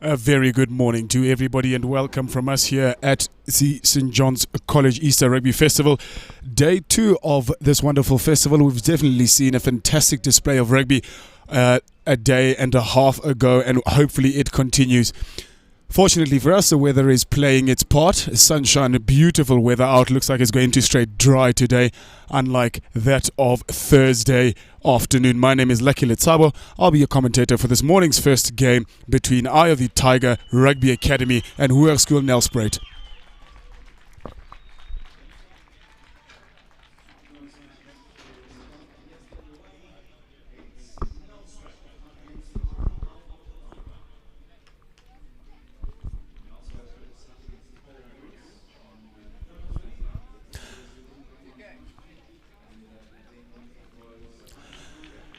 A very good morning to everybody and welcome from us here at the St. John's College Easter Rugby Festival. Day 2 of this wonderful festival. We've definitely seen a fantastic display of rugby a day and a half ago, and hopefully it continues. Fortunately for us, the weather is playing its part. Sunshine, beautiful weather out. Looks like it's going to straight dry today, unlike that of Thursday afternoon. My name is Lucky Letsabo. I'll be your commentator for this morning's first game between Eye of the Tiger Rugby Academy and Hoërskool Nelspruit.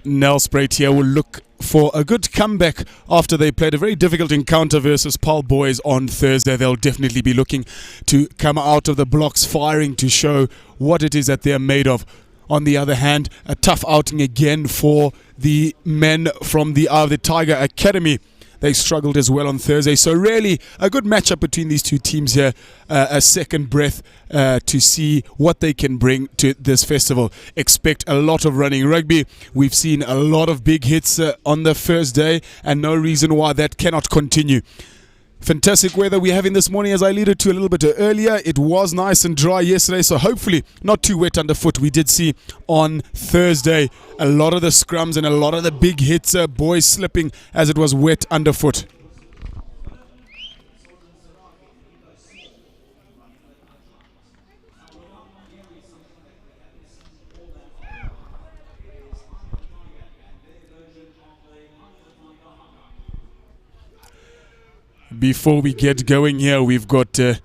Nelspruit here will look for a good comeback after they played a very difficult encounter versus Paul Boys on Thursday. They'll definitely be looking to come out of the blocks firing to show what it is that they're made of. On the other hand, a tough outing again for the men from the Eye of the Tiger Academy. They struggled as well on Thursday. So really a good matchup between these two teams here. A second breath to see what they can bring to this festival. Expect a lot of running rugby. We've seen a lot of big hits on the first day, and no reason why that cannot continue. Fantastic weather we're having this morning, as I alluded to a little bit earlier. It was nice and dry yesterday, so hopefully not too wet underfoot. We did see on Thursday a lot of the scrums and a lot of the big hits, boys slipping as it was wet underfoot. Before we get going here, we've got the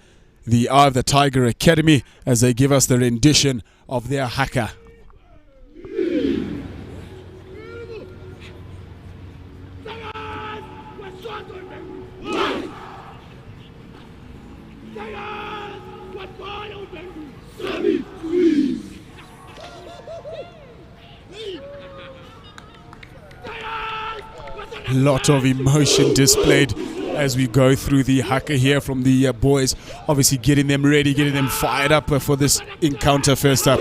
Eye of the Tiger Academy as they give us the rendition of their haka. A lot of emotion displayed as we go through the haka here from the boys, obviously getting them ready, getting them fired up for this encounter first up.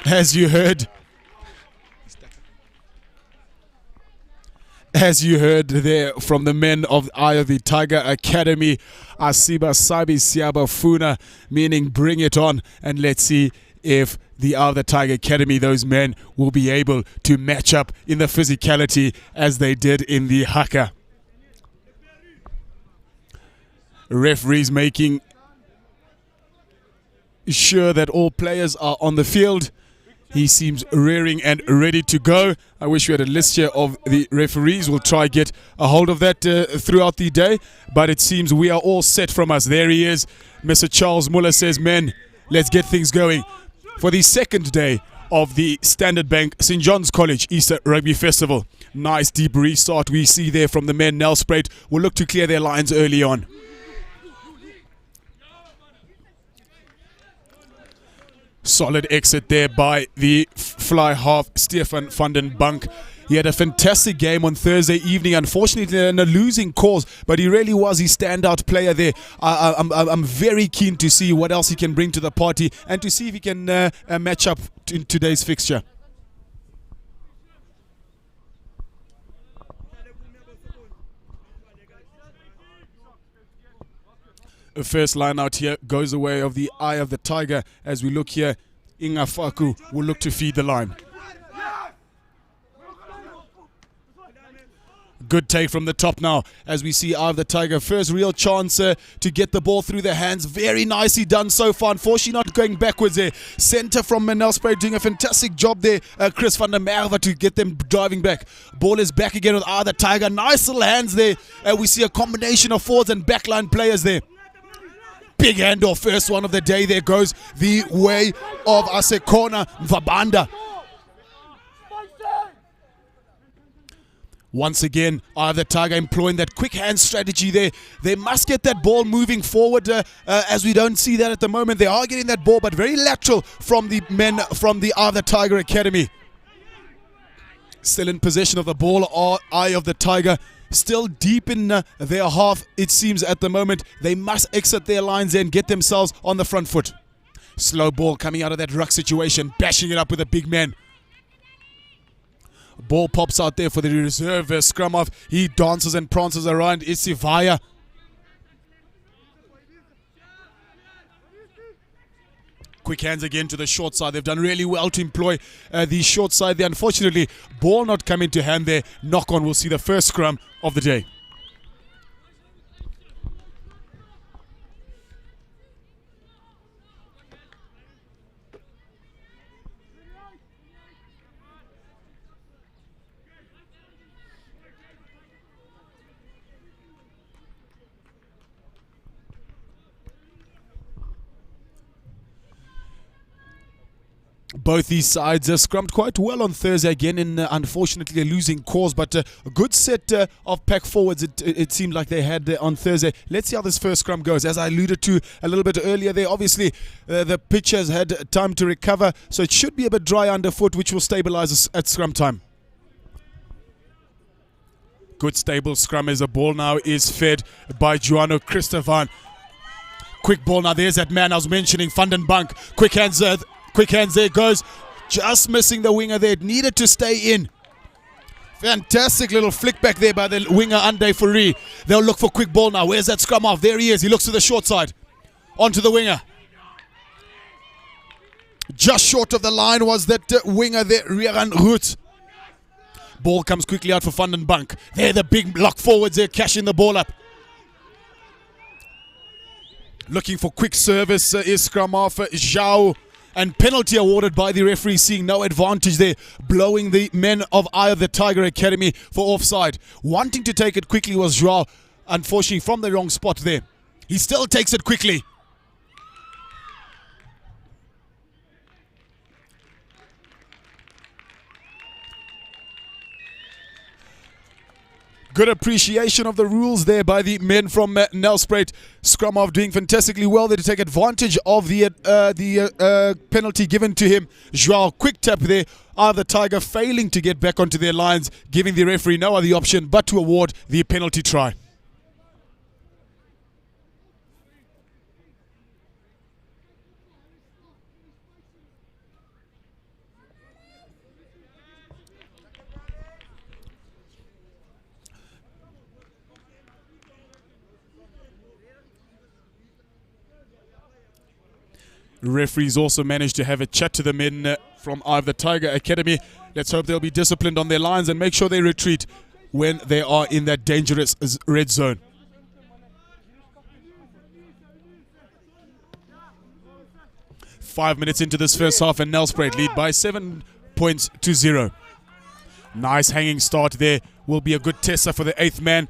As you heard there from the men of Eye of the Tiger Academy, Asiba Sabi Siaba Funa, meaning bring it on, and let's see if the Eye of the Tiger Academy, those men, will be able to match up in the physicality as they did in the haka. Referees making sure that all players are on the field. He seems rearing and ready to go. I wish we had a list here of the referees. We'll try get a hold of that throughout the day. But it seems we are all set from us. There he is. Mr. Charles Muller says, men, let's get things going. For the second day of the Standard Bank St. John's College Easter Rugby Festival. Nice deep restart we see there from the men. Nelspruit will look to clear their lines early on. Solid exit there by the fly half Stefan van den Bank. He had a fantastic game on Thursday evening, unfortunately in a losing cause, but he really was his standout player there. I'm very keen to see what else he can bring to the party and to see if he can match up in today's fixture. The first line out here goes the way of the Eye of the Tiger. As we look here, Ingafaku will look to feed the line. Good take from the top now as we see Eye of the Tiger. First real chance to get the ball through their hands. Very nicely done so far. Unfortunately not going backwards there. Centre from Nelspruit doing a fantastic job there. Chris van der Merwe to get them driving back. Ball is back again with Eye of the Tiger. Nice little hands there. We see a combination of forwards and backline players there. Big handoff, first one of the day. There goes the way of Asekona Mvabanda. Once again, the Tiger employing that quick hand strategy there. They must get that ball moving forward as we don't see that at the moment. They are getting that ball, but very lateral from the men from the Tiger Academy. Still in possession of the ball, Eye of the Tiger. Still deep in their half, it seems, at the moment. They must exit their lines and get themselves on the front foot. Slow ball coming out of that ruck situation, bashing it up with a big man. Ball pops out there for the reserve scrum off. He dances and prances around Isivaya. Quick hands again to the short side. They've done really well to employ the short side there. Unfortunately, ball not coming to hand there. Knock on. We'll see the first scrum of the day. Both these sides scrummed quite well on Thursday again in unfortunately a losing cause, but a good set of pack forwards it seemed like they had on Thursday. Let's see how this first scrum goes. As I alluded to a little bit earlier there, obviously the pitch has had time to recover, so it should be a bit dry underfoot, which will stabilize us at scrum time. Good stable scrum as the ball now is fed by Joano Christovan. Quick ball now, there's that man I was mentioning, Vandenbank. Quick hands there goes. Just missing the winger there. It needed to stay in. Fantastic little flick back there by the winger, Ande Fourie. They'll look for quick ball now. Where's that scrum off? There he is. He looks to the short side. Onto the winger. Just short of the line was that winger there, Rian Root. Ball comes quickly out for Vandenbank. There the big lock forwards there, cashing the ball up. Looking for quick service is scrum off Zhao. And penalty awarded by the referee, seeing no advantage there, blowing the men of Eye of the Tiger Academy for offside. Wanting to take it quickly was Joao, unfortunately from the wrong spot there. He still takes it quickly. Good appreciation of the rules there by the men from Nelspruit. Scrum off doing fantastically well there to take advantage of the penalty given to him. Joao, quick tap there. The Tiger failing to get back onto their lines, giving the referee no other option but to award the penalty try. Referees also managed to have a chat to the men from Eye of the Tiger Academy. Let's hope they'll be disciplined on their lines and make sure they retreat when they are in that dangerous red zone. Five minutes into this first half and Nelspruit lead by 7 points to 0. Nice hanging start there. Will be a good tester for the eighth man.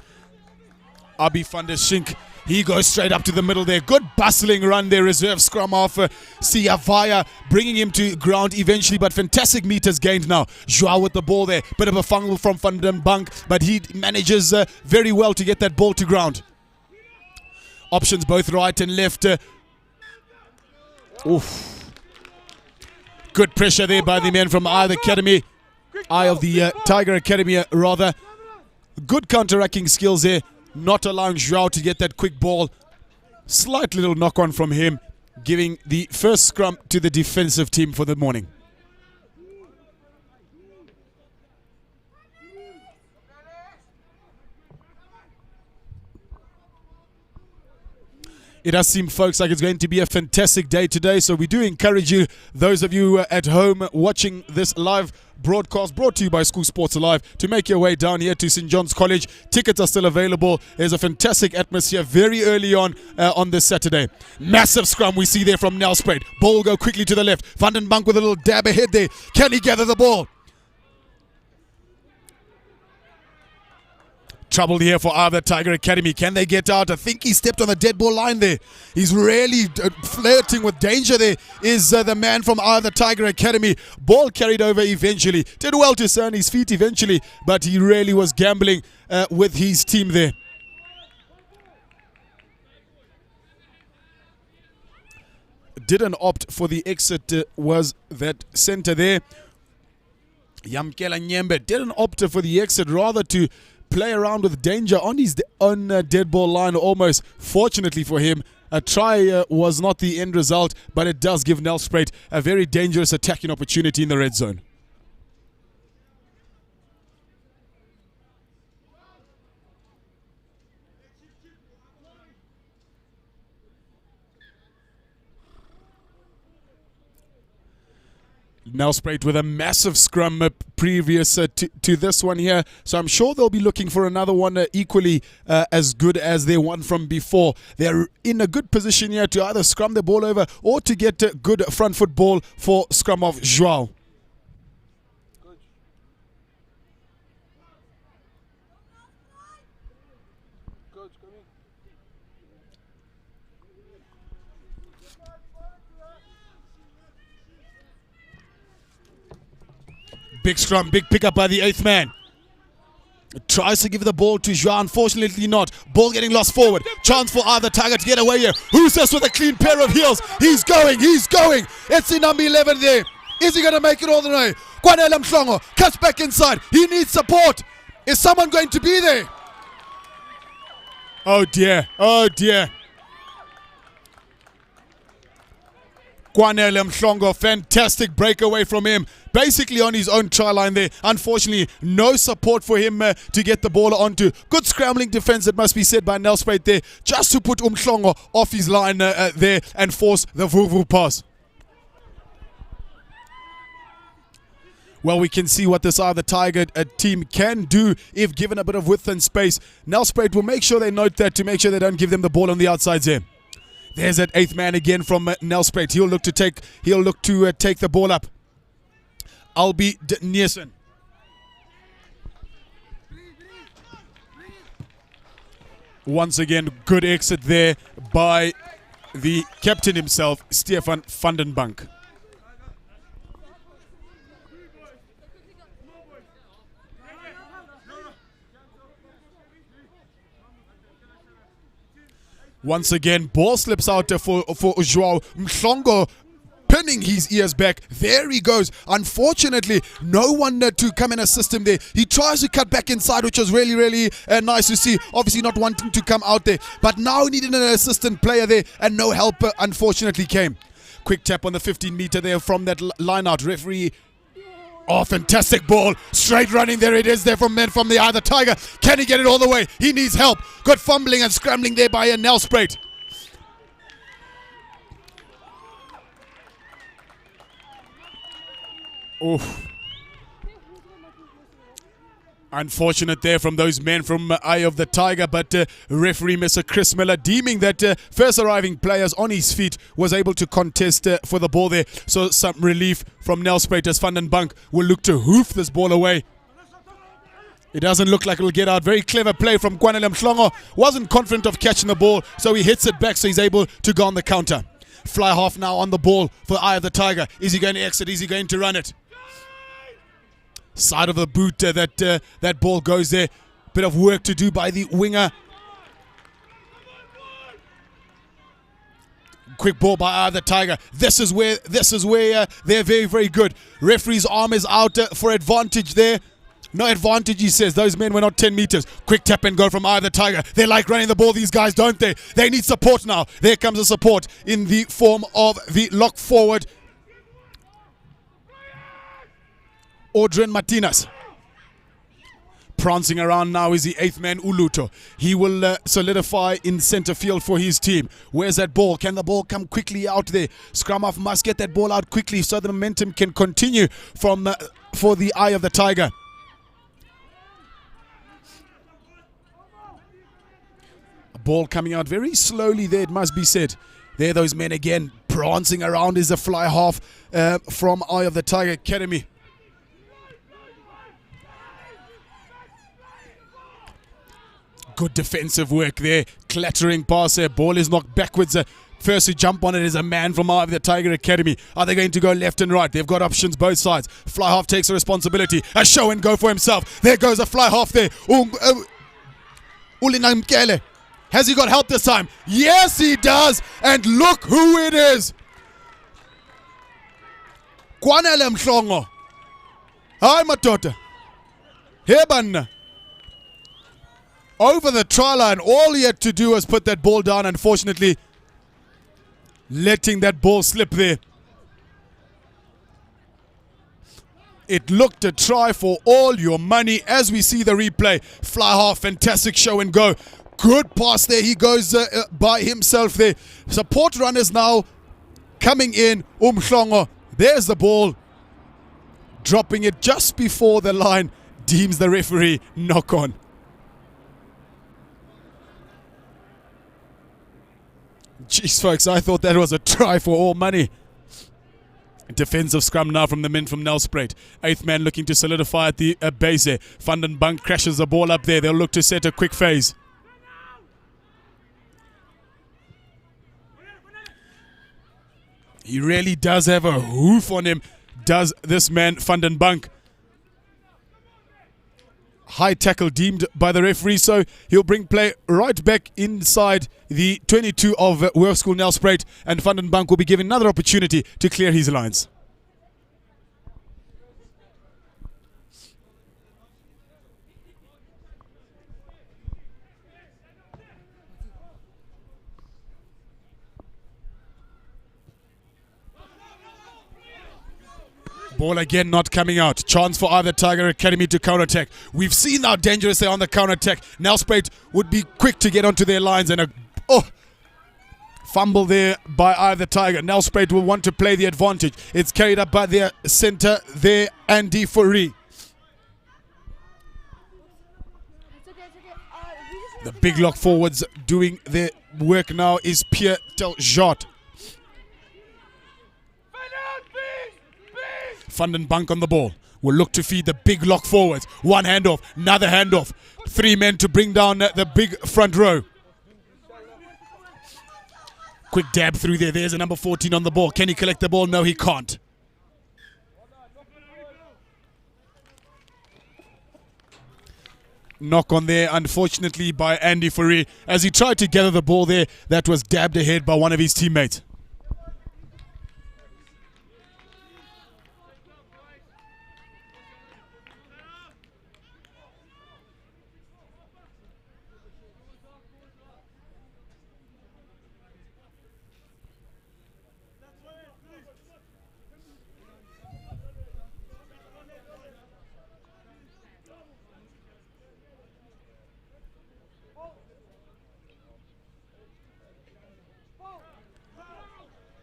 Abi van der Schink. He goes straight up to the middle there. Good bustling run there. Reserve scrum off Siavaya, bringing him to ground eventually, but fantastic meters gained now. Joao with the ball there. Bit of a fumble from Van den Bank, but he manages very well to get that ball to ground. Options both right and left. Oof. Good pressure there by the men from Eye of the Academy. Eye of the Tiger Academy, rather. Good counteracting skills there. Not allowing Joao to get that quick ball. Slight little knock on from him, giving the first scrum to the defensive team for the morning. It does seem, folks, like it's going to be a fantastic day today. So we do encourage you, those of you at home watching this live broadcast brought to you by School Sports Alive, to make your way down here to St. John's College. Tickets are still available. There's a fantastic atmosphere very early on this Saturday. Massive scrum we see there from Nelspruit. Ball will go quickly to the left. Van den Bank with a little dab ahead there. Can he gather the ball? Trouble here for either Tiger Academy. Can they get out? I think he stepped on the dead ball line there. He's really flirting with danger there. Is the man from either Tiger Academy. Ball carried over eventually. Did well to stay on his feet eventually, but he really was gambling with his team there. Didn't opt for the exit, was that center there. Yamkela Nyembe didn't opt for the exit, rather to play around with danger on his own dead ball line almost. Fortunately for him, a try was not the end result, but it does give Nelspruit a very dangerous attacking opportunity in the red zone. Nelspruit with a massive scrum previous to this one here. So I'm sure they'll be looking for another one equally as good as their one from before. They're in a good position here to either scrum the ball over or to get a good front foot ball for scrum of Joao. Big scrum, big pickup by the 8th man. Tries to give the ball to Joao, unfortunately not. Ball getting lost forward. Chance for either Tiger to get away here. Who's this with a clean pair of heels? He's going. It's the number 11 there. Is he going to make it all the way? Kwanele Mhlongo cuts back inside. He needs support. Is someone going to be there? Oh dear. Kwanele Mhlongo, fantastic breakaway from him. Basically on his own try line there. Unfortunately, no support for him to get the ball onto. Good scrambling defense, it must be said, by Nelspruit there, just to put Mhlongo off his line there and force the Vuvu pass. Well, we can see what this other Tiger team can do if given a bit of width and space. Nelspruit will make sure they note that to make sure they don't give them the ball on the outsides here. There's that 8th man again from Nelspruit. He'll look to take the ball up. Albi Nielsen. Once again, good exit there by the captain himself, Stefan van den Bank. Once again, ball slips out for Joao. Mhlongo pinning his ears back. There he goes. Unfortunately, no one to come and assist him there. He tries to cut back inside, which was really nice to see. Obviously not wanting to come out there. But now needing an assistant player there, and no help unfortunately came. Quick tap on the 15-meter there from that line out. Referee. Oh, fantastic ball. Straight running. There it is there from the other Tiger. Can he get it all the way? He needs help. Good fumbling and scrambling there by a Nelspruit. Oof. Unfortunate there from those men from Eye of the Tiger, but referee Mr. Chris Miller deeming that first arriving players on his feet was able to contest for the ball there. So some relief from Nelspruit as Van den Bank will look to hoof this ball away. It doesn't look like it will get out. Very clever play from Kwanele Mhlongo. Wasn't confident of catching the ball, so he hits it back so he's able to go on the counter. Fly half now on the ball for Eye of the Tiger. Is he going to exit? Is he going to run it? Side of the boot, that ball goes there. Bit of work to do by the winger. Quick ball by the Tiger. This is where they're very good. Referee's arm is out for advantage there. No advantage, he says. Those men were not 10 meters. Quick tap and go from either Tiger. They like running the ball, these guys, don't they? They need support now. There comes the support in the form of the lock forward, Audrin Martinez. Prancing around now is the 8th man, Uluto. He will solidify in center field for his team. Where's that ball? Can the ball come quickly out there? Scrum off must get that ball out quickly so the momentum can continue from for the Eye of the Tiger. A ball coming out very slowly there, it must be said. There those men again. Prancing around is a fly half from Eye of the Tiger Academy. Good defensive work there. Clattering pass there. Ball is knocked backwards. First to jump on it is a man from the Tiger Academy. Are they going to go left and right? They've got options both sides. Fly half takes the responsibility. A show and go for himself. There goes a fly half there. Ulinamkele. Has he got help this time? Yes, he does. And look who it is. Kwanele Mhlongo. Hi, Matota. Hebanna. Over the try line. All he had to do was put that ball down. Unfortunately, letting that ball slip there. It looked a try for all your money as we see the replay. Fly half, fantastic show and go. Good pass there. He goes by himself there. Support runners now coming in. Umhlongo. There's the ball. Dropping it just before the line. Deems the referee knock on. Jeez, folks, I thought that was a try for all money. Defensive scrum now from the men from Nelspruit. Eighth man looking to solidify at the base there. Vandenbank crashes the ball up there. They'll look to set a quick phase. He really does have a hoof on him, does this man Vandenbank. High tackle deemed by the referee, so he'll bring play right back inside the 22 of Work School Nelspruit, and Vandenbank will be given another opportunity to clear his lines. Ball again not coming out. Chance for either Tiger Academy to counter-attack. We've seen how dangerous they are on the counter-attack. Nelspruit would be quick to get onto their lines, and a fumble there by either Tiger. Nelspruit will want to play the advantage. It's carried up by their centre there, Andy Fourie. The big lock forwards doing their work now is Pierre Teljot. Vandenbank on the ball. Will look to feed the big lock forwards. One handoff, another handoff. Three men to bring down the big front row. Quick dab through there. There's a number 14 on the ball. Can he collect the ball? No, he can't. Knock on there, unfortunately, by Andy Fourie. As he tried to gather the ball there, that was dabbed ahead by one of his teammates.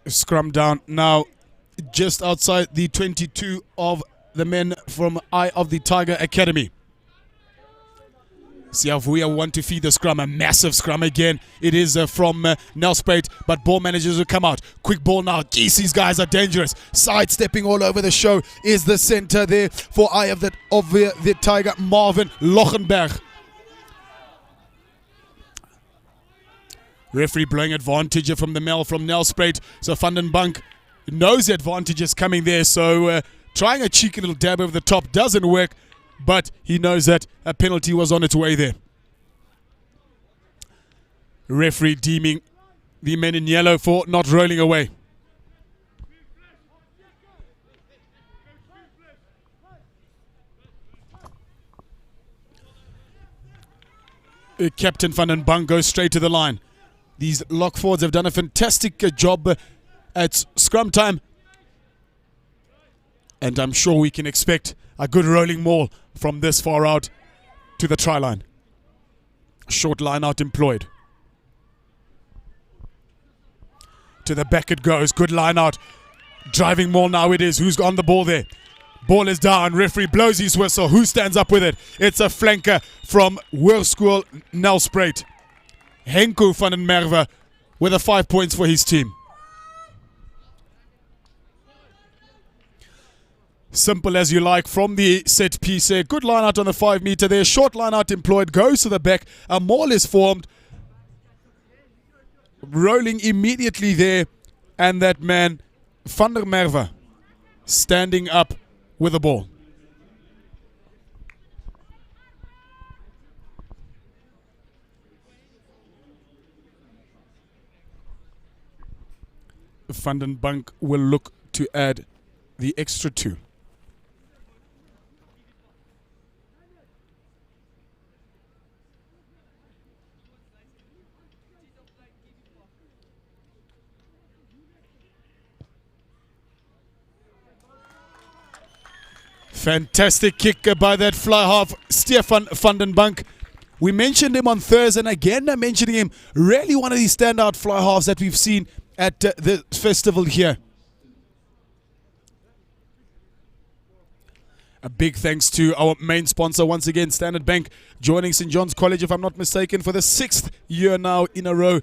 Scrum down now just outside the 22 of the men from Eye of the Tiger Academy. Siavuya want to feed the scrum, a massive scrum again. It is from Nelspruit, but ball managers will come out. Quick ball now. Geez, these guys are dangerous. Sidestepping all over the show is the center there for Eye of the Tiger, Marvin Lochenberg. Referee blowing advantage from the male from Nelspruit. So Vandenbank knows the advantage is coming there. So trying a cheeky little dab over the top doesn't work. But he knows that a penalty was on its way there. Referee deeming the men in yellow for not rolling away. Captain Vandenbank goes straight to the line. These lock forwards have done a fantastic job at scrum time. And I'm sure we can expect a good rolling maul from this far out to the try line. Short line out employed. To the back it goes. Good line out. Driving maul now it is. Who's on the ball there? Ball is down. Referee blows his whistle. Who stands up with it? It's a flanker from World School Nelspruit. Henko van den Merwe with 5 points for his team. Simple as you like from the set piece there. Good line out on the 5 meter there. Short line out employed. Goes to the back. A maul is formed. Rolling immediately there. And that man, Van der Merwe, standing up with the ball. Van den Bank will look to add the extra 2. Fantastic kick by that fly half, Stefan van den Bank. We mentioned him on Thursday, and again I'm mentioning him. Really one of these standout fly halves that we've seen at the festival here. A big thanks to our main sponsor once again, Standard Bank, joining St. John's College, if I'm not mistaken, for the 6th year now in a row.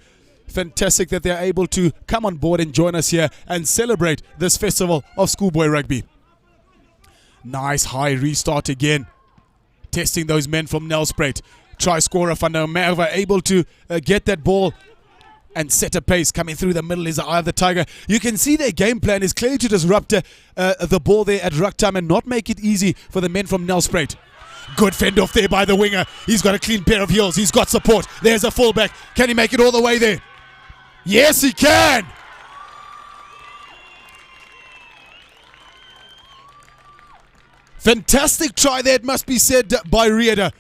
Fantastic that they're able to come on board and join us here and celebrate this festival of schoolboy rugby. Nice high restart again. Testing those men from Nelspruit. Try scorer Van der Merwe able to get that ball and set a pace. Coming through the middle is the Eye of the Tiger. You can see their game plan is clearly to disrupt the ball there at ruck time and not make it easy for the men from Nelspruit. Good fend off there by the winger. He's got a clean pair of heels. He's got support. There's a fullback. Can he make it all the way there? Yes, he can. Fantastic try there, it must be said, by Rieder.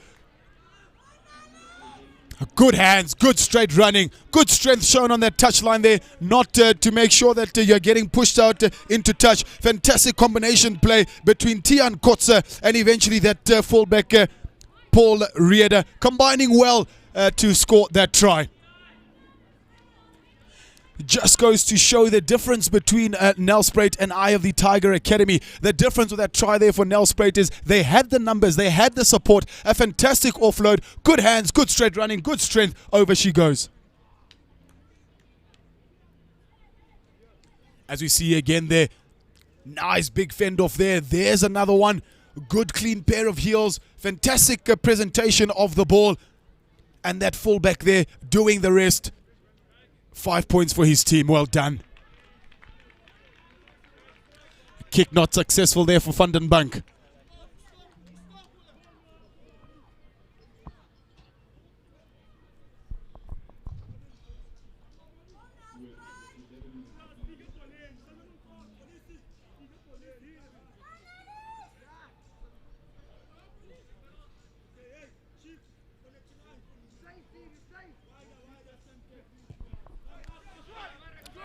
Good hands, good straight running, good strength shown on that touchline there, not to make sure that you're getting pushed out into touch. Fantastic combination play between Tian Kotze and eventually that fullback Paul Rieder, combining well to score that try. Just goes to show the difference between Nelspruit and Eye of the Tiger Academy. The difference with that try there for Nelspruit is they had the numbers, they had the support, a fantastic offload, good hands, good straight running, good strength. Over she goes. As we see again there, nice big fend off there. There's another one. Good clean pair of heels, fantastic presentation of the ball. And that fullback there doing the rest. 5 points for his team. Well done. Kick not successful there for Van den Bank.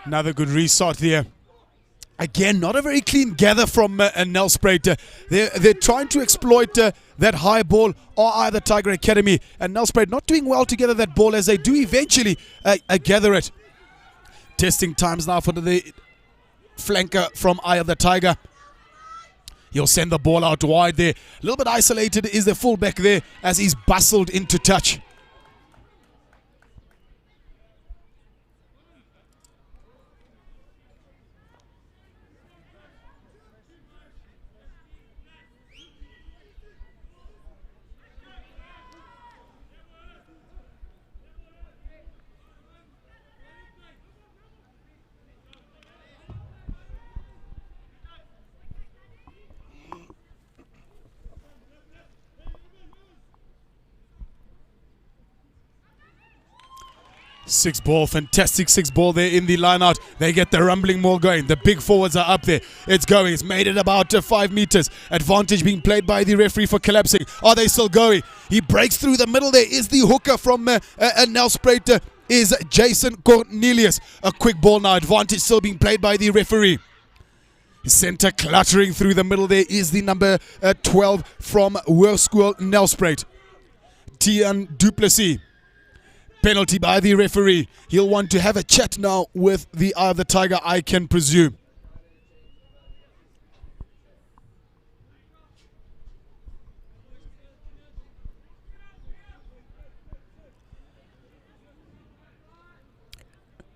Another good restart there. Again, not a very clean gather from Nelspruit. They're trying to exploit that high ball or either Tiger Academy. And Nelspruit not doing well to gather that ball as they do eventually gather it. Testing times now for the flanker from Eye of the Tiger. He'll send the ball out wide there. A little bit isolated is the fullback there as he's bustled into touch. Six ball, fantastic six ball there in the line out. They get the rumbling maul going. The big forwards are up there. It's going. It's made it about 5 meters. Advantage being played by the referee for collapsing. Are they still going? He breaks through the middle. There is the hooker from Nelspruit. Is Jason Cornelius. A quick ball now. Advantage still being played by the referee. Center cluttering through the middle. There is the number 12 from Hoërskool Nelspruit. Tian Duplessis. Penalty by the referee. He'll want to have a chat now with the Eye of the Tiger, I can presume.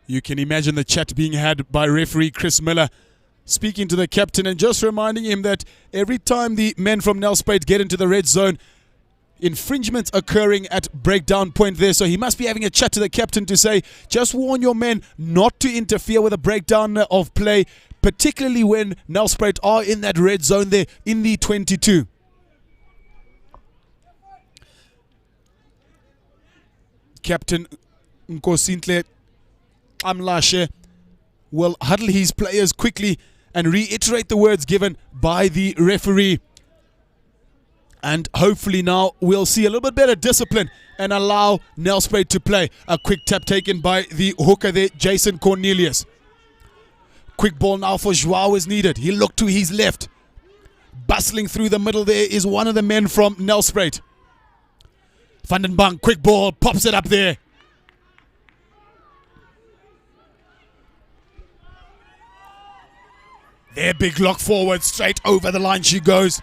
You can imagine the chat being had by referee Chris Miller. speaking to the captain and just reminding him that every time the men from Nelspruit get into the red zone, infringements occurring at breakdown point there. So he must be having a chat to the captain to say, just warn your men not to interfere with a breakdown of play, particularly when Nelspruit are in that red zone there in the 22. Captain Nkosintle Amlashe will huddle his players quickly and reiterate the words given by the referee. And hopefully now we'll see a little bit better discipline and allow Nelspruit to play. A quick tap taken by the hooker there, Jason Cornelius. Quick ball now for Joao is needed. He looked to his left. Bustling through the middle there is one of the men from Nelspruit. Van den Bank, quick ball, pops it up there. Their big lock forward, straight over the line she goes.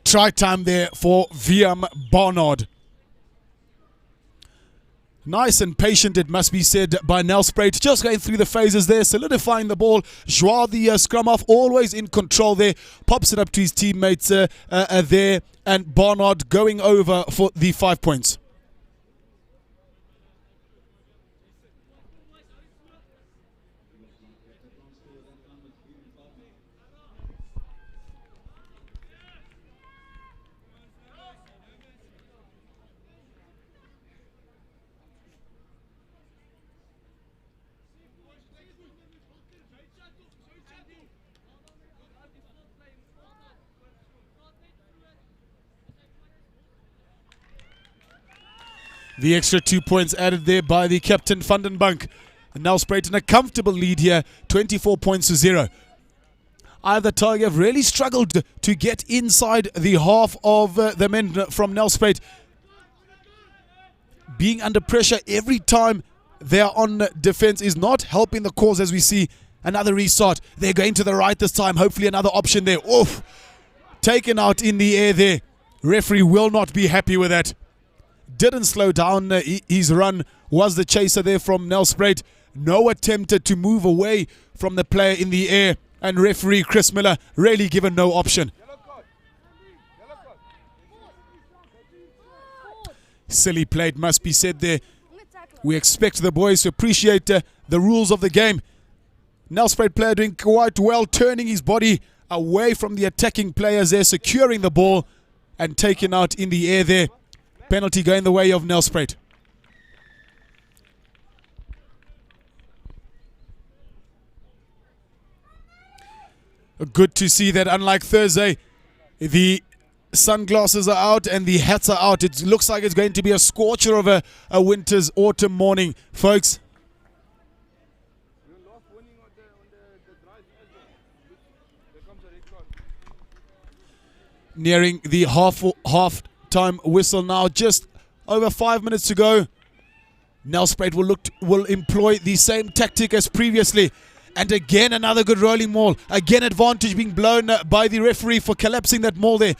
Try time there for Viam Barnard. Nice and patient, it must be said, by Nelspruit. Just going through the phases there, solidifying the ball. Joao, the scrum half, always in control there. Pops it up to his teammates there. And Barnard going over for the 5 points. The extra 2 points added there by the captain, Van den Bank. And now Nelspruit in a comfortable lead here, 24 points to 0. Either Tiger have really struggled to get inside the half of the men from Nelspruit. Being under pressure every time they are on defense is not helping the cause, as we see another restart. They're going to the right this time. Hopefully another option there. Oof! Taken out in the air there. Referee will not be happy with that. Didn't slow down his run, was the chaser there from Nelspruit. No attempt to move away from the player in the air, and referee Chris Miller really given no option. Silly play, it must be said there. We expect the boys to appreciate the rules of the game. Nelspruit player doing quite well, turning his body away from the attacking players there, securing the ball and taken out in the air there. Penalty going the way of Nelspruit. Good to see that, unlike Thursday, the sunglasses are out and the hats are out. It looks like it's going to be a scorcher of a winter's autumn morning, folks. Nearing the half-time whistle now, just over 5 minutes to go. Nelspruit will employ the same tactic as previously. And again, another good rolling maul. Again, advantage being blown by the referee for collapsing that maul there.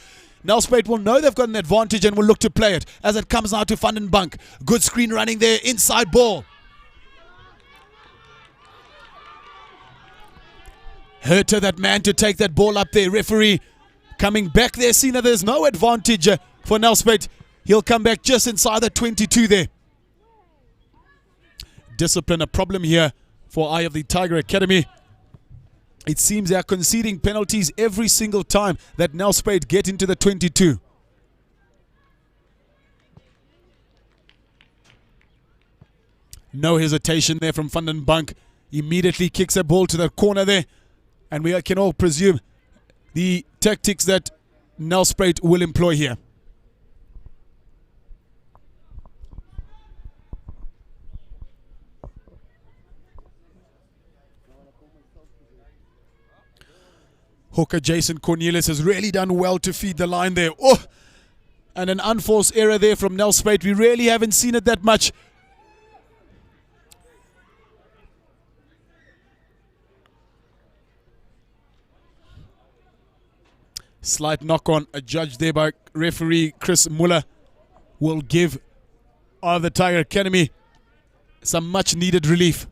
Nelspruit will know they've got an advantage and will look to play it as it comes now to Van den Bank. Good screen running there, inside ball. Hurter, that man, to take that ball up there. Referee coming back there, seeing that there's no advantage for Nelspruit. He'll come back just inside the 22 there. Discipline a problem here for Eye of the Tiger Academy. It seems they are conceding penalties every single time that Nelspruit get into the 22. No hesitation there from Van den Bank. Immediately kicks a ball to the corner there. And we can all presume the tactics that Nelspruit will employ here. Hooker Jason Cornelius has really done well to feed the line there. Oh, and an unforced error there from Nelspruit. We really haven't seen it that much. Slight knock on a judge there by referee Chris Muller will give the Tiger Academy some much needed relief.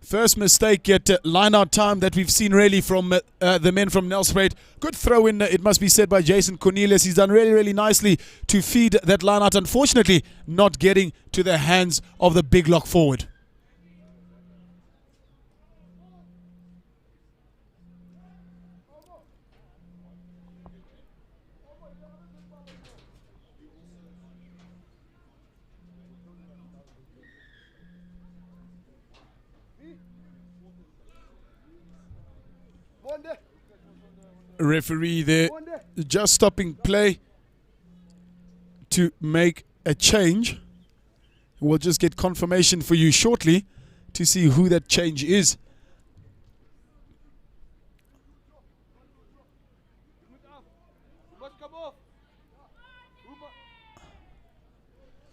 First mistake at line-out time that we've seen really from the men from Nelspruit. Good throw in, it must be said, by Jason Cornelius. He's done really, really nicely to feed that line-out. Unfortunately, not getting to the hands of the big lock forward. Referee there just stopping play to make a change. We'll just get confirmation for you shortly to see who that change is.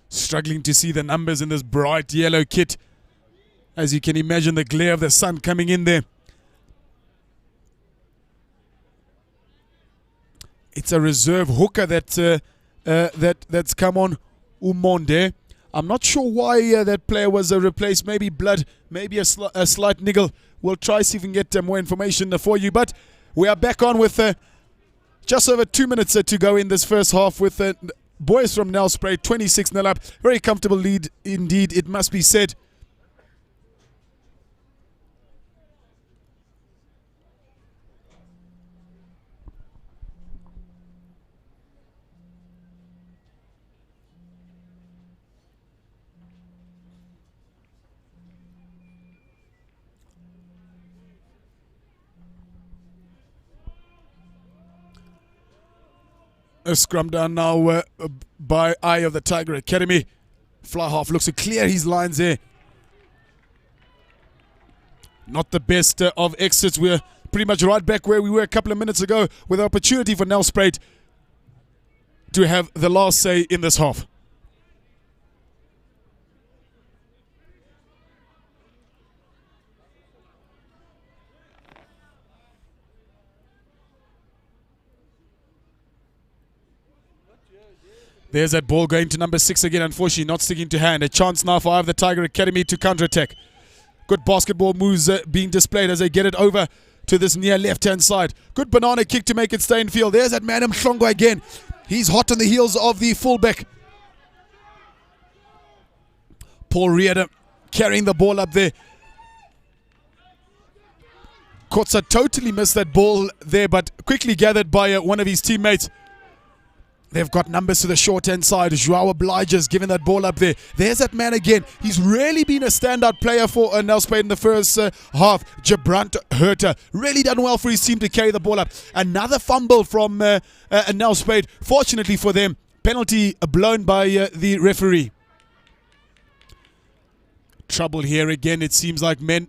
Struggling to see the numbers in this bright yellow kit. As you can imagine, the glare of the sun coming in there. It's a reserve hooker that's come on, Umonde. I'm not sure why that player was replaced. Maybe blood, maybe a slight niggle. We'll try see if we can get more information for you. But we are back on with just over 2 minutes to go in this first half with boys from Nelspruit 26-0 up. Very comfortable lead indeed, it must be said. A scrum down now by Eye of the Tiger Academy. Fly half looks to clear his lines there. Not the best of exits. We're pretty much right back where we were a couple of minutes ago with an opportunity for Nelspruit to have the last say in this half. There's that ball going to number 6 again, unfortunately not sticking to hand. A chance now for Eye of the Tiger Academy to counter-attack. Good basketball moves being displayed as they get it over to this near left-hand side. Good banana kick to make it stay in field. There's that man Mhlongo again. He's hot on the heels of the fullback. Paul Reeder carrying the ball up there. Kotsa totally missed that ball there, but quickly gathered by one of his teammates. They've got numbers to the short-hand side. Joao Obliges giving that ball up there. There's that man again. He's really been a standout player for Nelspruit in the first half. Jabrant Herter. Really done well for his team to carry the ball up. Another fumble from Nelspruit. Fortunately for them, penalty blown by the referee. Trouble here again. It seems like men.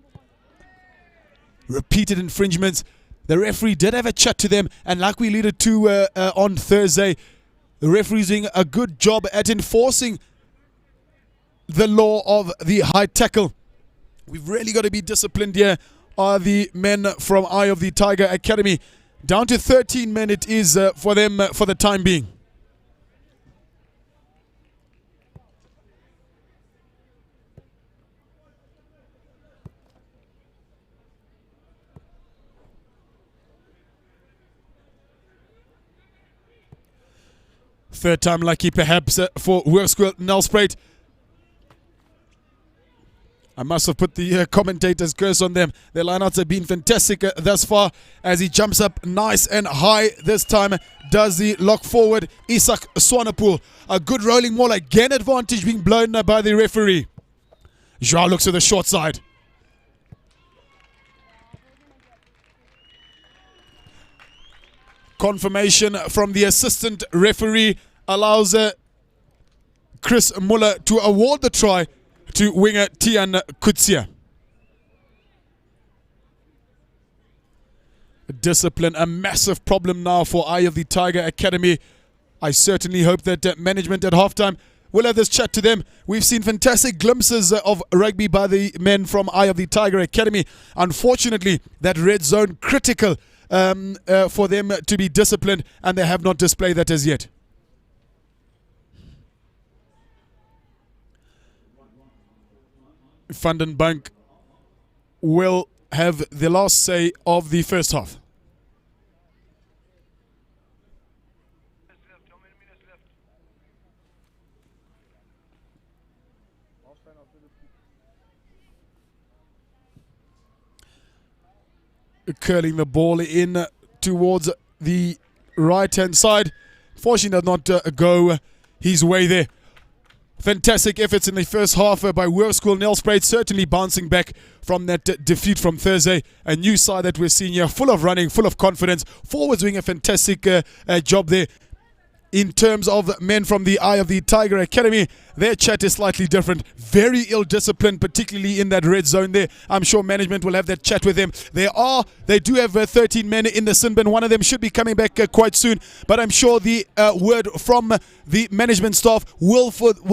Repeated infringements. The referee did have a chat to them, and like we alluded to on Thursday, the referee's doing a good job at enforcing the law of the high tackle. We've really got to be disciplined here, are the men from Eye of the Tiger Academy. Down to 13 men it is for them for the time being. Third time lucky perhaps for Hoërskool Nelspruit. I must have put the commentator's curse on them. Their lineouts have been fantastic thus far as he jumps up nice and high. This time does the lock forward Isak Swanepoel. A good rolling maul, again advantage being blown by the referee. Joao looks to the short side. Confirmation from the assistant referee allows Chris Muller to award the try to winger Tian Kutsia. Discipline, a massive problem now for Eye of the Tiger Academy. I certainly hope that management at halftime will have this chat to them. We've seen fantastic glimpses of rugby by the men from Eye of the Tiger Academy. Unfortunately, that red zone critical for them to be disciplined, and they have not displayed that as yet. Vandenbank will have the last say of the first half. Curling the ball in towards the right-hand side. Fortunately, did not go his way there. Fantastic efforts in the first half by School Nelspruit, certainly bouncing back from that defeat from Thursday. A new side that we're seeing here, full of running, full of confidence. Forwards doing a fantastic job there. In terms of men from the Eye of the Tiger Academy, their chat is slightly different. Very ill-disciplined, particularly in that red zone there. I'm sure management will have that chat with them. They do have 13 men in the sin bin. One of them should be coming back quite soon. But I'm sure the word from the management staff will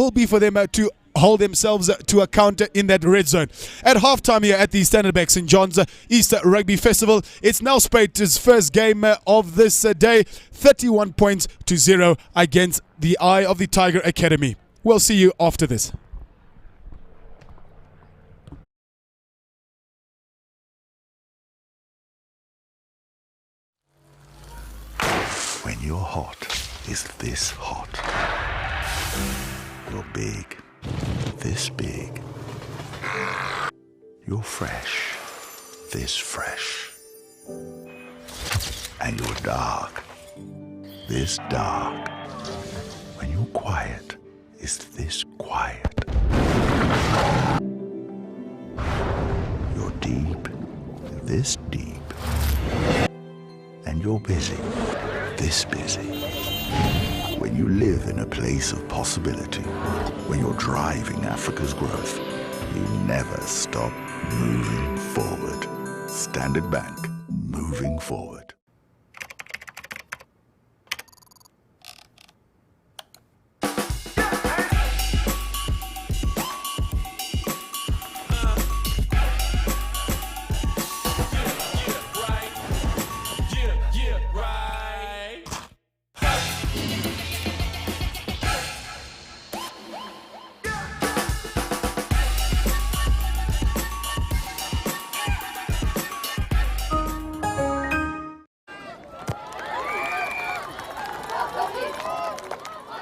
be for them to hold themselves to account in that red zone. At halftime here at the Standard Bank St. John's Easter Rugby Festival, it's Nelspruit's first game of this day. 31 points to 0 against the Eye of the Tiger Academy. We'll see you after this. When you're hot, it's this hot. You're big. This big. You're fresh. This fresh. And you're dark. This dark. When you're quiet, it's this quiet. You're deep. This deep. And you're busy. This busy. When you live in a place of possibility, when you're driving Africa's growth, you never stop moving forward. Standard Bank, moving forward.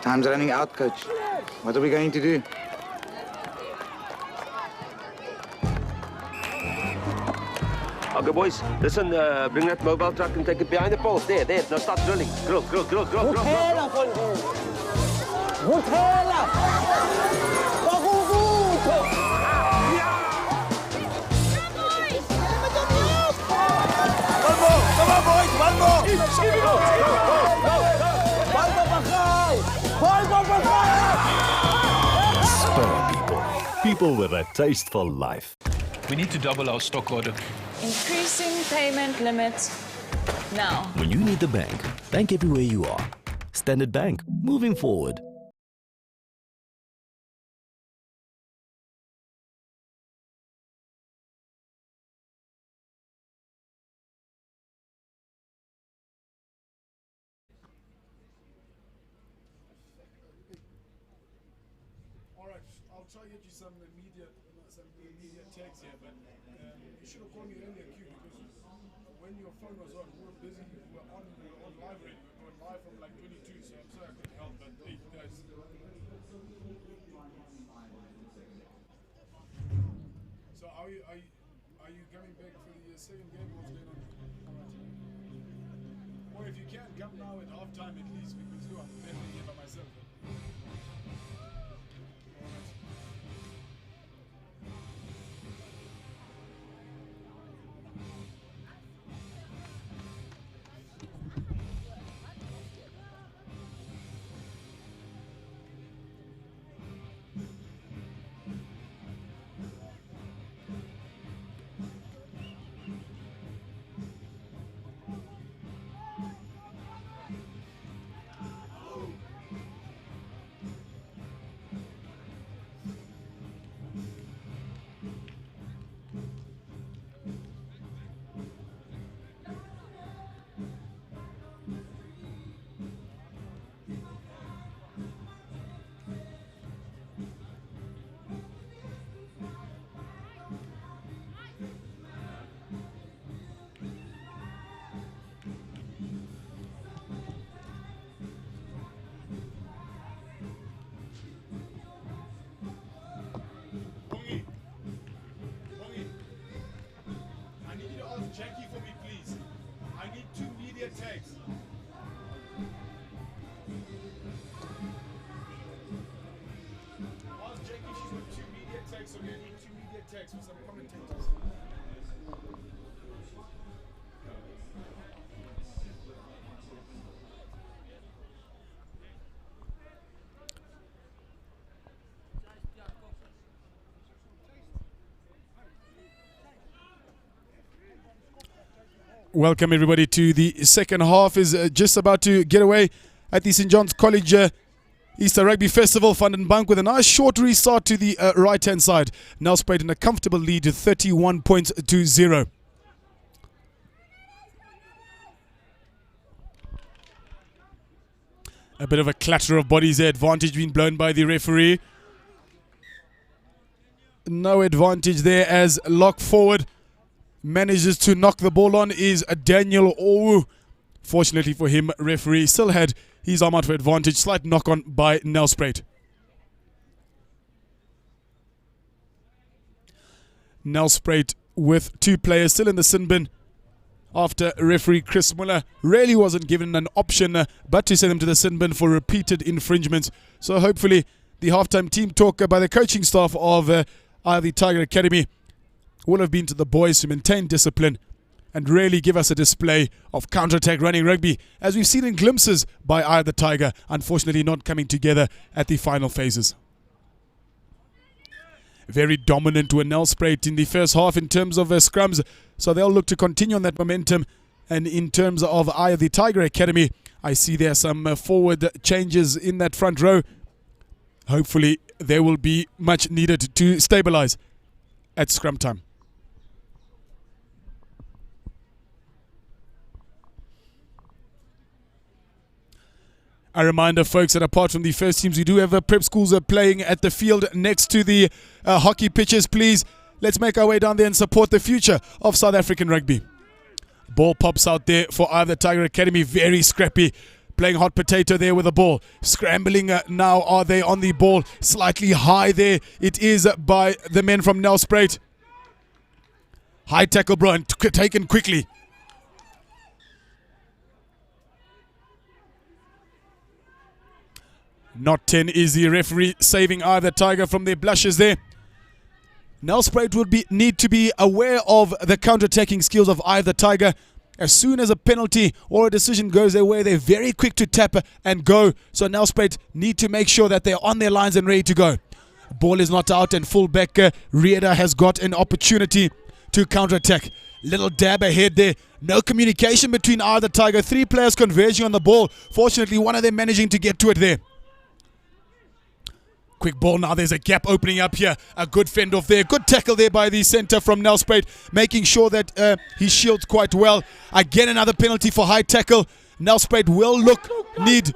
Time's running out, coach. What are we going to do? Okay, boys, listen, bring that mobile truck and take it behind the post. There. Now start drilling. Drill. One more! Spur people with a taste for life. We need to double our stock order. Increasing payment limits now. When you need the bank everywhere you are. Standard Bank, moving forward. Alright, I'll try to get you some media tags here, but you should have called me earlier, Q, because when your phone was on, we were busy, we were on live already. We were live from like 22, so I'm sorry I couldn't help, but hey, guys. So are you coming back for the second game? What's going on? Alright. Or if you can, come now at halftime at least, because you are barely here by myself. Welcome everybody to the second half. Is just about to get away at the St. John's College Easter Rugby Festival. Vandenbank with a nice short restart to the right hand side. Nelspruit in a comfortable lead to 31 points to 0. A bit of a clatter of bodies there. Advantage being blown by the referee. No advantage there as lock forward manages to knock the ball on is Daniel Owu. Fortunately for him, referee still had his arm out for advantage. Slight knock on by Nelspruit. Nelspruit with 2 players still in the sin bin after referee Chris Muller really wasn't given an option but to send them to the sin bin for repeated infringements. So hopefully the halftime team talk by the coaching staff of the Tiger Academy will have been to the boys to maintain discipline and really give us a display of counter-attack running rugby, as we've seen in glimpses by Eye of the Tiger, unfortunately not coming together at the final phases. Very dominant were Nelspruit in the first half in terms of scrums, so they'll look to continue on that momentum. And in terms of Eye of the Tiger Academy, I see there some forward changes in that front row. Hopefully they will be much needed to stabilize at scrum time. A reminder, folks, that apart from the first teams, we do have prep schools playing at the field next to the hockey pitches. Please, let's make our way down there and support the future of South African rugby. Ball pops out there for Eye of the Tiger Academy. Very scrappy. Playing hot potato there with the ball. Scrambling now are they on the ball. Slightly high there. It is by the men from Nelspruit. High tackle, bro, and taken quickly. Not 10 is the referee saving Eye of the Tiger from their blushes there. Nelspruit would need to be aware of the counter-attacking skills of Eye of the Tiger. As soon as a penalty or a decision goes their way, they're very quick to tap and go. So Nelspruit need to make sure that they're on their lines and ready to go. Ball is not out, and fullback Rieda has got an opportunity to counter-attack. Little dab ahead there. No communication between Eye of the Tiger. 3 players converging on the ball. Fortunately, one of them managing to get to it there. Quick ball now. There's a gap opening up here. A good fend off there. Good tackle there by the centre from Nelspruit, making sure that he shields quite well. Again, another penalty for high tackle. Nelspruit will need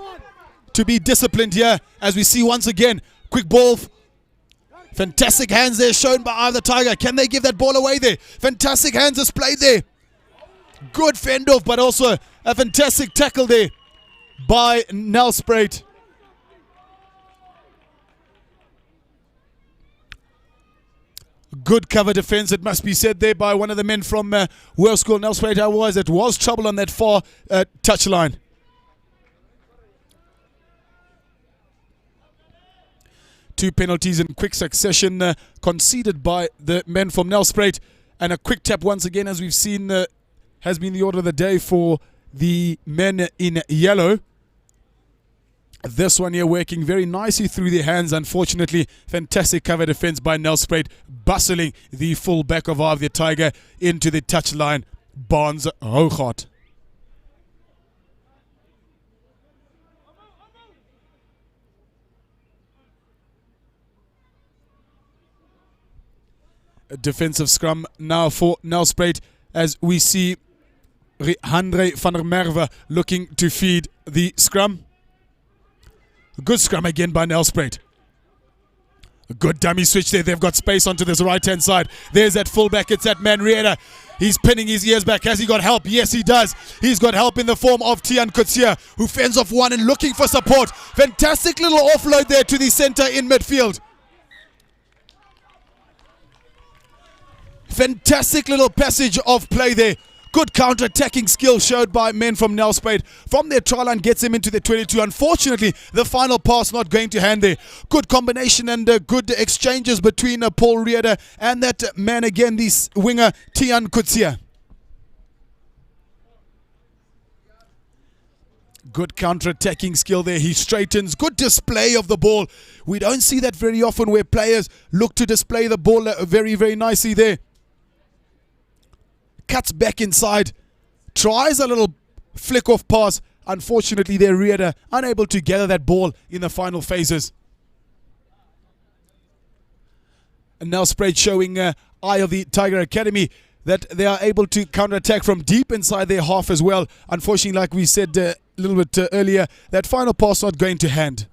to be disciplined here, as we see once again. Quick ball. Fantastic hands there shown by Eye of the Tiger. Can they give that ball away there? Fantastic hands displayed there. Good fend off, but also a fantastic tackle there by Nelspruit. Good cover defense, it must be said there by one of the men from World School Nelspruit. Otherwise, it was trouble on that far touchline. Two penalties in quick succession conceded by the men from Nelspruit. And a quick tap once again, as we've seen, has been the order of the day for the men in yellow. This one here working very nicely through their hands. Unfortunately, fantastic cover defense by Nelspruit, bustling the full back of Eye of the Tiger into the touchline. Barnes Hooghart. A defensive scrum now for Nelspruit, as we see Andre van der Merwe looking to feed the scrum. Good scrum again by Nelspruit. A good dummy switch there. They've got space onto this right-hand side. There's that fullback. It's that man, Rieda. He's pinning his ears back. Has he got help? Yes, he does. He's got help in the form of Tian Kutsia, who fends off one and looking for support. Fantastic little offload there to the center in midfield. Fantastic little passage of play there. Good counter-attacking skill showed by men from Nelspruit. From their try line, gets him into the 22. Unfortunately, the final pass not going to hand there. Good combination and good exchanges between Paul Rieder and that man again, this winger, Tian Kutsia. Good counter-attacking skill there. He straightens. Good display of the ball. We don't see that very often where players look to display the ball very, very nicely there. Cuts back inside. Tries a little flick-off pass. Unfortunately, their Rieder unable to gather that ball in the final phases. And now Nelspruit showing eye of the Tiger Academy that they are able to counter-attack from deep inside their half as well. Unfortunately, like we said a little bit earlier, that final pass not going to hand.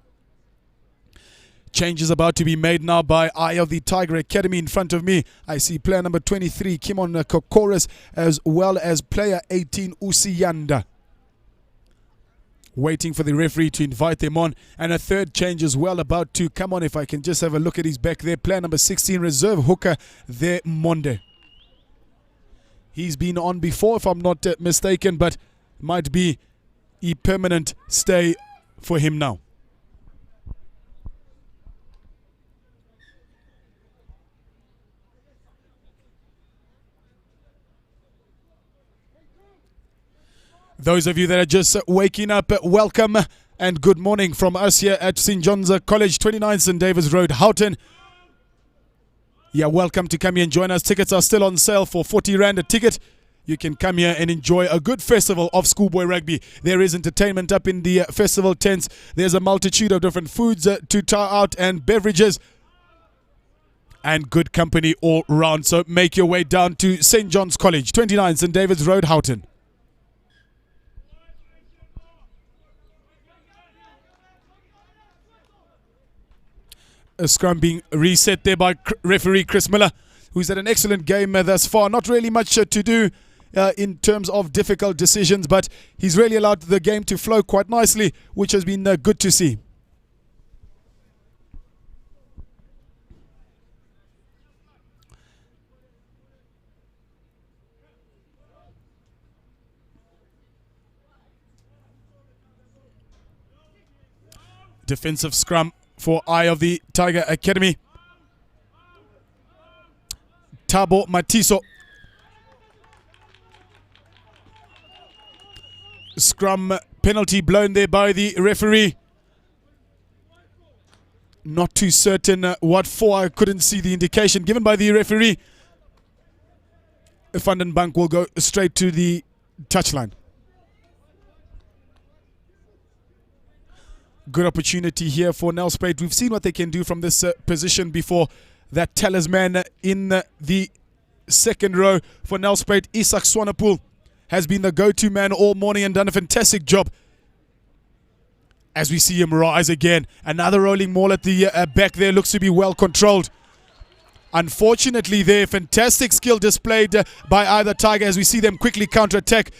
Change is about to be made now by eye of the Tiger Academy. In front of me, I see player number 23, Kimon Kokoris, as well as player 18, Usiyanda. Waiting for the referee to invite them on. And a third change as well about to come on. If I can just have a look at his back there. Player number 16, reserve hooker there, Monde. He's been on before, if I'm not mistaken, but might be a permanent stay for him now. Those of you that are just waking up, welcome and good morning from us here at St. John's College, 29 St. David's Road, Houghton. Yeah, welcome to come here and join us. Tickets are still on sale for 40 Rand a ticket. You can come here and enjoy a good festival of schoolboy rugby. There is entertainment up in the festival tents. There's a multitude of different foods to try out and beverages. And good company all round. So make your way down to St. John's College, 29 St. David's Road, Houghton. A scrum being reset there by referee Chris Miller, who's had an excellent game thus far. Not really much to do in terms of difficult decisions, but he's really allowed the game to flow quite nicely, which has been good to see. Defensive scrum for eye of the Tiger Academy. Tabo Matiso. Scrum penalty blown there by the referee. Not too certain what for. I couldn't see the indication given by the referee. Vandenbank will go straight to the touchline. Good opportunity here for Nelspruit. We've seen what they can do from this position before. That talisman in the second row for Nelspruit, Isak Swanepoel, has been the go-to man all morning and done a fantastic job. As we see him rise again. Another rolling maul at the back there. Looks to be well controlled. Unfortunately there, fantastic skill displayed by either Tiger as we see them quickly counter-attack.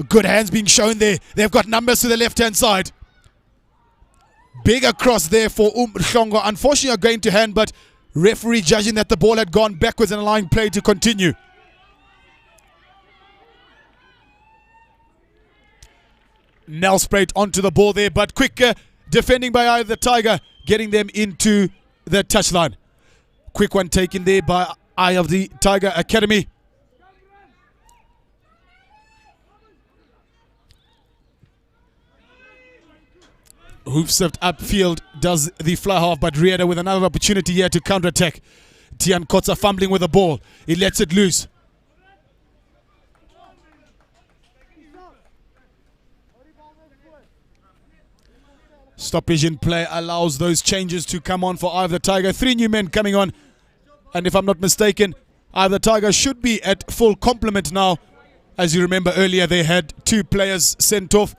Good hands being shown there. They've got numbers to the left-hand side. Big across there for Mhlongo. Unfortunately, are going to hand, but referee judging that the ball had gone backwards and allowing play to continue. Nelspruit onto the ball there, but quick defending by either Tiger, getting them into the touchline. Quick one taken there by eye of the Tiger Academy. Hoofsift upfield does the fly half, but Rieder with another opportunity here to counter-attack. Tian Kotza fumbling with the ball. He lets it loose. Stoppage in play allows those changes to come on for either Tiger. 3 new men coming on. And if I'm not mistaken, either Tiger should be at full complement now. As you remember earlier, they had 2 players sent off.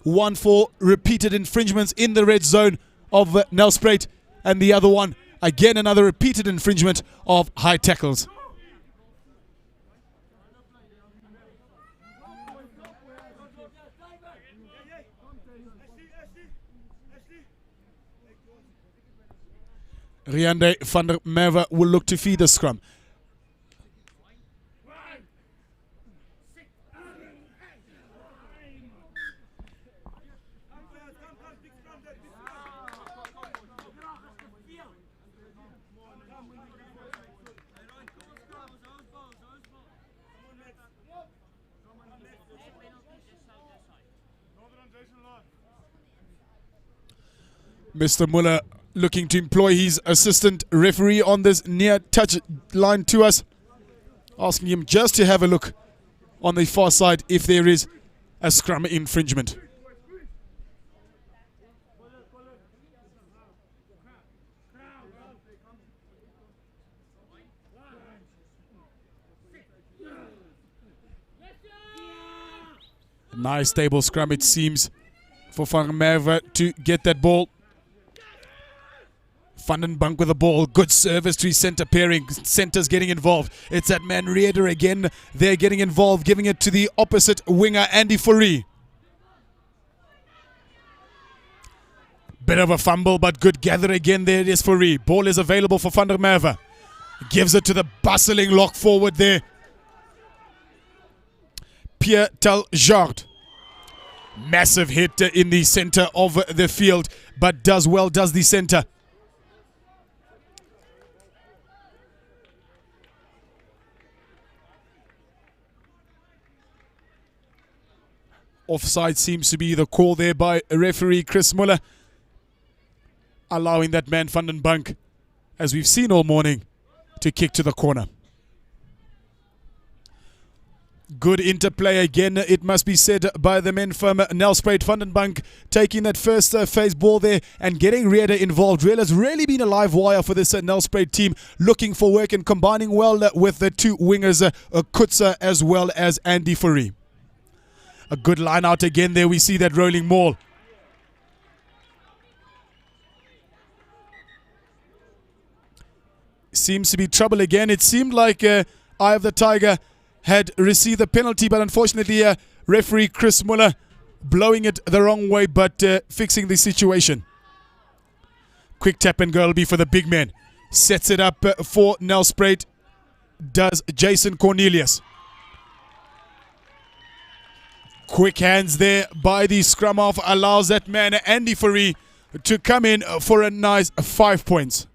One for repeated infringements in the red zone of Nelspruit, and the other one, again, another repeated infringement of high tackles. Riande van der Merwe will look to feed the scrum. Mr. Muller looking to employ his assistant referee on this near touch line to us, asking him just to have a look on the far side if there is a scrum infringement. Nice stable scrum, it seems, for Van der Merwe to get that ball. Van den Bank with the ball. Good service to his centre pairing. Centre's getting involved. It's that man Reeder again. They're getting involved, giving it to the opposite winger, Andy Fourie. Bit of a fumble, but good gather again. There it is, Fourie. Ball is available for Van der Merwe. Gives it to the bustling lock forward there, Pierre Taljard. Massive hit in the center of the field, but does well, does the center. Offside seems to be the call there by referee Chris Muller, allowing that man Van den Bank, as we've seen all morning, to kick to the corner. Good interplay again, it must be said, by the men from Nelspruit. Van den Bank taking that first phase ball there and getting Reeder involved. Reeder has really been a live wire for this Nelspruit team, looking for work and combining well with the two wingers, Kutsa as well as Andy Fourie. A good line out again there, we see that rolling maul. Seems to be trouble again. It seemed like Eye of the Tiger had received the penalty, but unfortunately referee Chris Muller blowing it the wrong way, but fixing the situation. Quick tap and go will be for the big man. Sets it up for Nelspruit, does Jason Cornelius. Quick hands there by the scrum half, allows that man Andy Fourie to come in for a nice 5 points.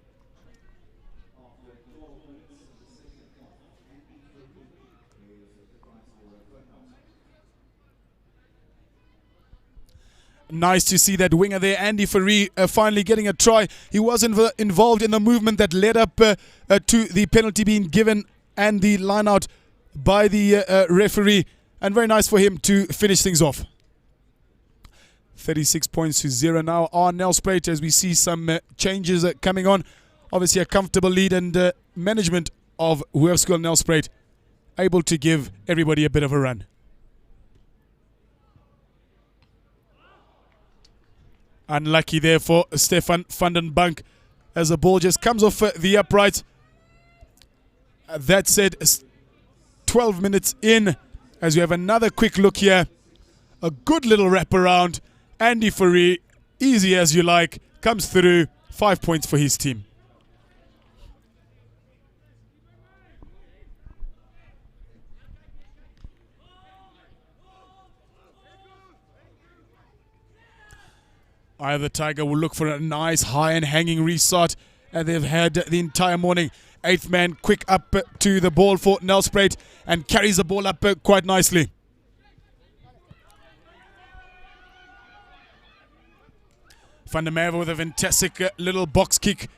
Nice to see that winger there, Andy Fourie, finally getting a try. He was involved in the movement that led up to the penalty being given and the line out by the referee. And very nice for him to finish things off. 36 points to 0 now on Nelspruit, as we see some changes coming on. Obviously a comfortable lead, and management of Hoërskool Nelspruit able to give everybody a bit of a run. Unlucky there for Stefan van den Bank as the ball just comes off the upright. That said, 12 minutes in, as we have another quick look here. A good little wraparound. Andy Fourie, easy as you like, comes through. 5 points for his team. Eye of the Tiger will look for a nice high and hanging restart, and they've had the entire morning. Eighth man quick up to the ball for Nelspruit and carries the ball up quite nicely. Van der Merwe with a fantastic little box kick.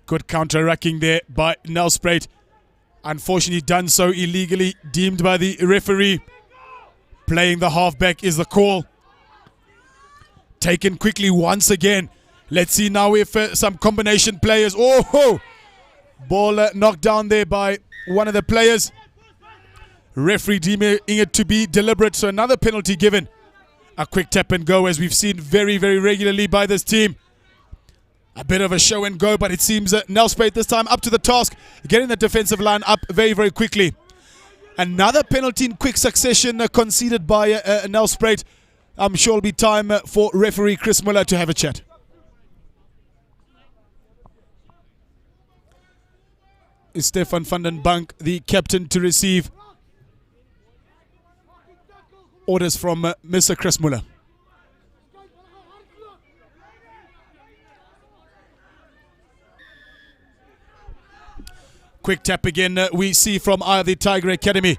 Good counter-racking there by Nelspruit. Unfortunately done so illegally, deemed by the referee. Playing the halfback is the call. Taken quickly once again. Let's see now if some combination players. Oh! Ball knocked down there by one of the players. Referee deeming it to be deliberate, so another penalty given. A quick tap and go, as we've seen very, very regularly by this team. A bit of a show and go, but it seems Nelspruit this time up to the task, getting the defensive line up very, very quickly. Another penalty in quick succession conceded by Nelspruit. I'm sure it'll be time for referee Chris Muller to have a chat. Is Stefan van den Bank the captain to receive orders from Mr. Chris Muller? Quick tap again we see from Eye of the Tiger Academy.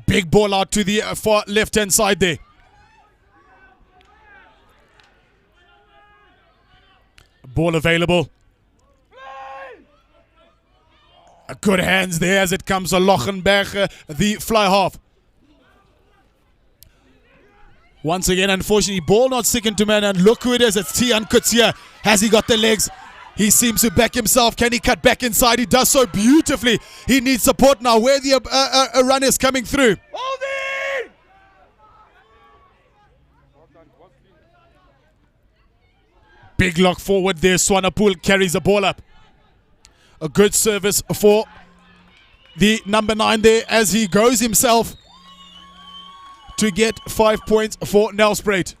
Big ball out to the far left-hand side there. Ball available. Good hands there as it comes to Lochenberg, the fly half. Once again, unfortunately, ball not sticking to man, and look who it is. It's Tian Kutsia. Has he got the legs? He seems to back himself. Can he cut back inside? He does so beautifully. He needs support now. Where the run is coming through. Big lock forward there. Swanepoel carries the ball up. A good service for the number 9 there as he goes himself to get 5 points for Nelspruit.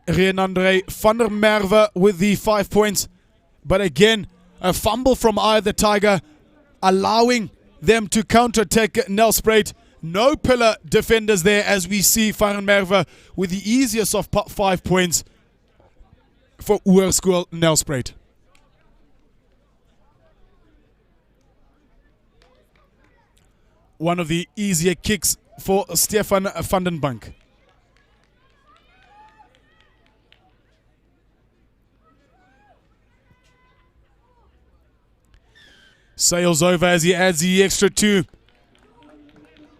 Renandre van der Merwe with the 5 points. But again, a fumble from Eye the Tiger, allowing them to counter-attack Nelspruit. No pillar defenders there as we see Van der Merwe with the easiest of 5 points for Hoërskool Nelspruit. One of the easier kicks for Stefan van den Bank. Sails over as he adds the extra 2.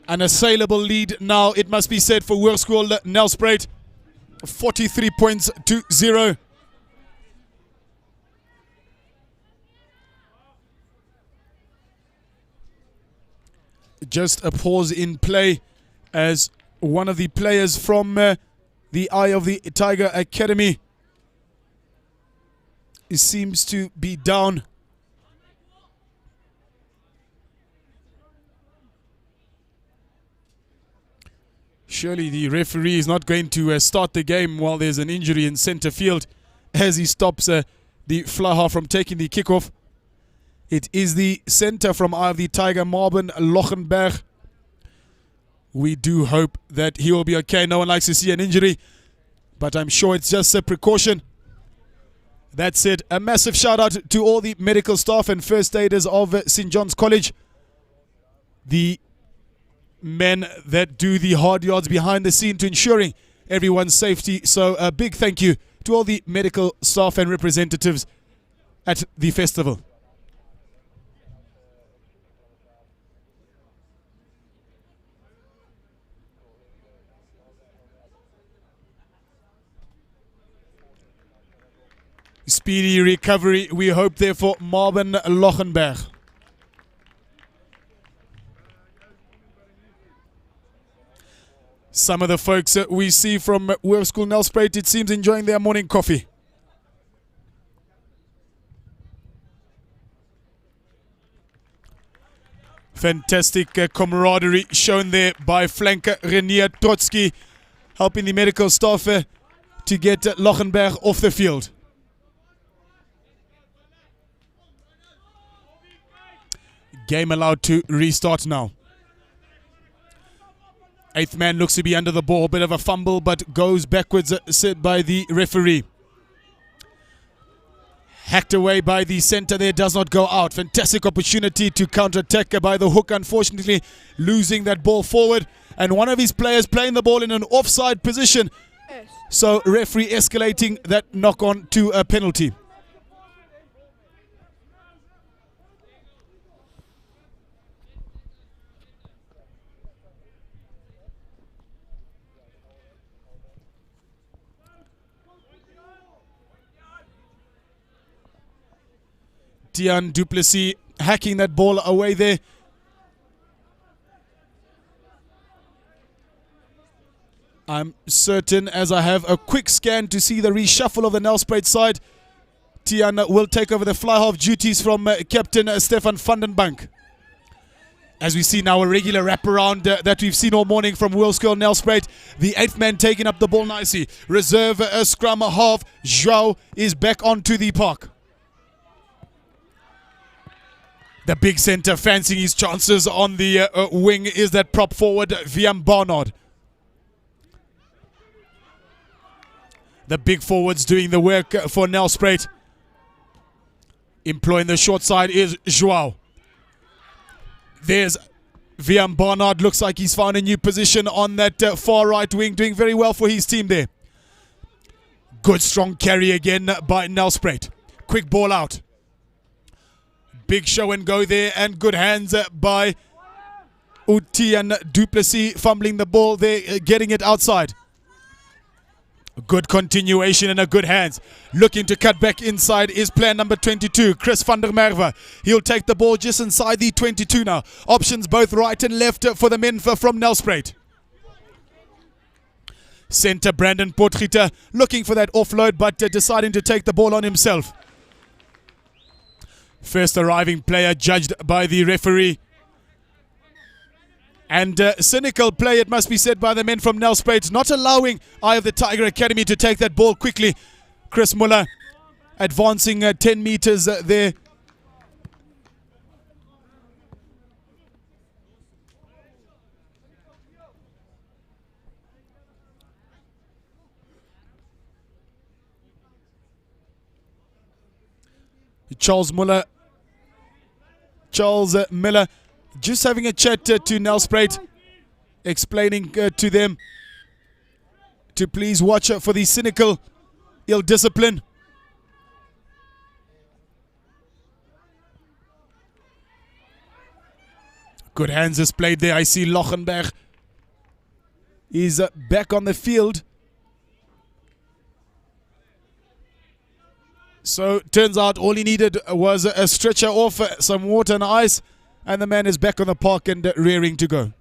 An assailable lead now, it must be said, for Hoërskool Nelspruit. 43 points to 0. Just a pause in play as one of the players from the Eye of the Tiger Academy seems to be down. Surely the referee is not going to start the game while there's an injury in center field as he stops the fly half from taking the kickoff. It is the center from Eye of the Tiger, Marvin Lochenberg. We do hope that he will be okay. No one likes to see an injury, but I'm sure it's just a precaution. That said, a massive shout out to all the medical staff and first aiders of St. John's College. The men that do the hard yards behind the scene to ensuring everyone's safety. So a big thank you to all the medical staff and representatives at the festival. Speedy recovery, we hope there for Marvin Lochenberg. Some of the folks that we see from Hoërskool Nelspruit, it seems, enjoying their morning coffee. Fantastic camaraderie shown there by flanker Renier Trotsky, helping the medical staff to get Lochenberg off the field. Game allowed to restart now. 8th man looks to be under the ball. Bit of a fumble, but goes backwards, said by the referee. Hacked away by the center there, does not go out. Fantastic opportunity to counter-attack by the hook, unfortunately losing that ball forward. And one of his players playing the ball in an offside position. So referee escalating that knock-on to a penalty. Tian Duplessis hacking that ball away there. I'm certain, as I have a quick scan to see the reshuffle of the Nelspruit side, Tian will take over the fly half duties from Captain Stefan van den Bank. As we see now a regular wraparound that we've seen all morning from Hoërskool Nelspruit. The 8th man taking up the ball nicely. Reserve scrum half. João is back onto the park. The big center fancying his chances on the wing is that prop forward, Viam Barnard. The big forwards doing the work for Nelspruit. Employing the short side is Joao. There's Viam Barnard. Looks like he's found a new position on that far right wing. Doing very well for his team there. Good strong carry again by Nelspruit. Quick ball out. Big show and go there, and good hands by Uti and Duplessis, fumbling the ball there, getting it outside. Good continuation and a good hands. Looking to cut back inside is player number 22, Chris van der Merwe. He'll take the ball just inside the 22 now. Options both right and left for the men from Nelspruit. Centre Brandon Potgieter looking for that offload, but deciding to take the ball on himself. First arriving player judged by the referee. And cynical play, it must be said, by the men from Nelspruit, not allowing Eye of the Tiger Academy to take that ball quickly. Chris Muller advancing 10 meters there. Charles Miller just having a chat to Nelspruit, explaining to them to please watch out for the cynical ill discipline. Good hands displayed there. I see Lochenberg is back on the field. So turns out all he needed was a stretcher off, some water and ice, and the man is back on the park and rearing to go.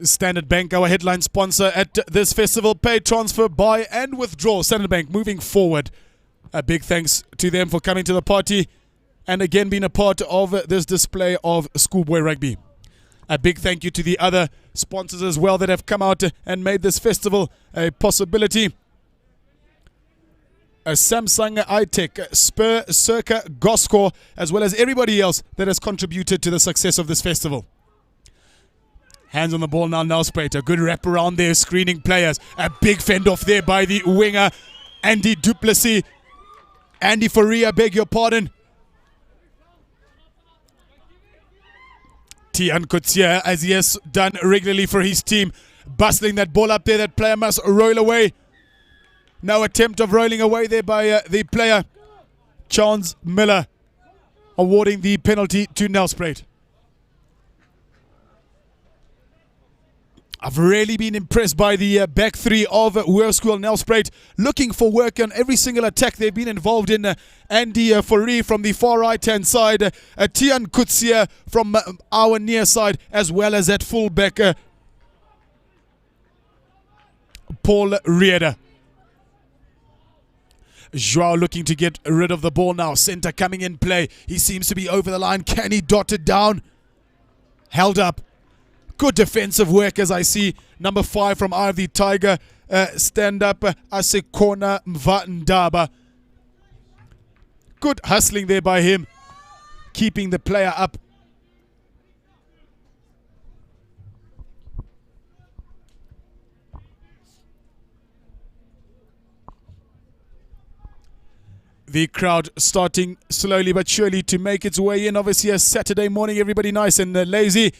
Standard Bank, our headline sponsor at this festival, pay, transfer, buy and withdraw. Standard Bank moving forward. A big thanks to them for coming to the party and again being a part of this display of schoolboy rugby. A big thank you to the other sponsors as well that have come out and made this festival a possibility. A Samsung iTech, Spur, Circa, Goscore, as well as everybody else that has contributed to the success of this festival. Hands on the ball now, Nelspruit. A good wrap around there, screening players. A big fend off there by the winger, Andy Duplessis. Andy Faria, beg your pardon. Tian Coetzee, as he has done regularly for his team, bustling that ball up there. That player must roll away. No attempt of rolling away there by the player. Chance Miller awarding the penalty to Nelspruit. I've really been impressed by the back three of Hoërskool Nelspruit, looking for work on every single attack they've been involved in. Andy Fourie from the far right-hand side, Tian Coetzee from our near side, as well as at fullback, Paul Rieder. Joao looking to get rid of the ball now. Centre coming in play. He seems to be over the line. Can he dot it down? Held up. Good defensive work as I see number 5 from Eye of the Tiger, stand up, Asekona Mvatndaba. Good hustling there by him, keeping the player up. The crowd starting slowly but surely to make its way in. Obviously a Saturday morning, everybody nice and lazy.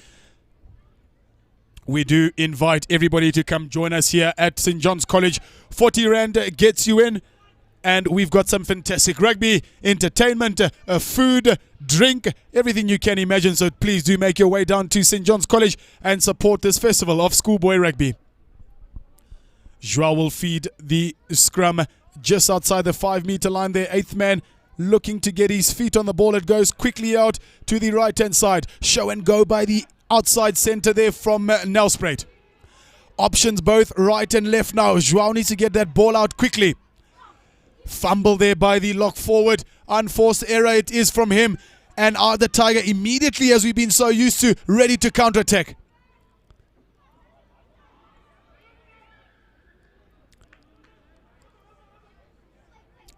We do invite everybody to come join us here at St. John's College. 40 Rand gets you in. And we've got some fantastic rugby, entertainment, food, drink, everything you can imagine. So please do make your way down to St. John's College and support this festival of schoolboy rugby. Joao will feed the scrum just outside the 5-meter line there. 8th man looking to get his feet on the ball. It goes quickly out to the right-hand side. Show and go by the outside centre there from Nelspruit. Options both right and left now. Joao needs to get that ball out quickly. Fumble there by the lock forward. Unforced error it is from him. And the Tiger immediately, as we've been so used to, ready to counter-attack.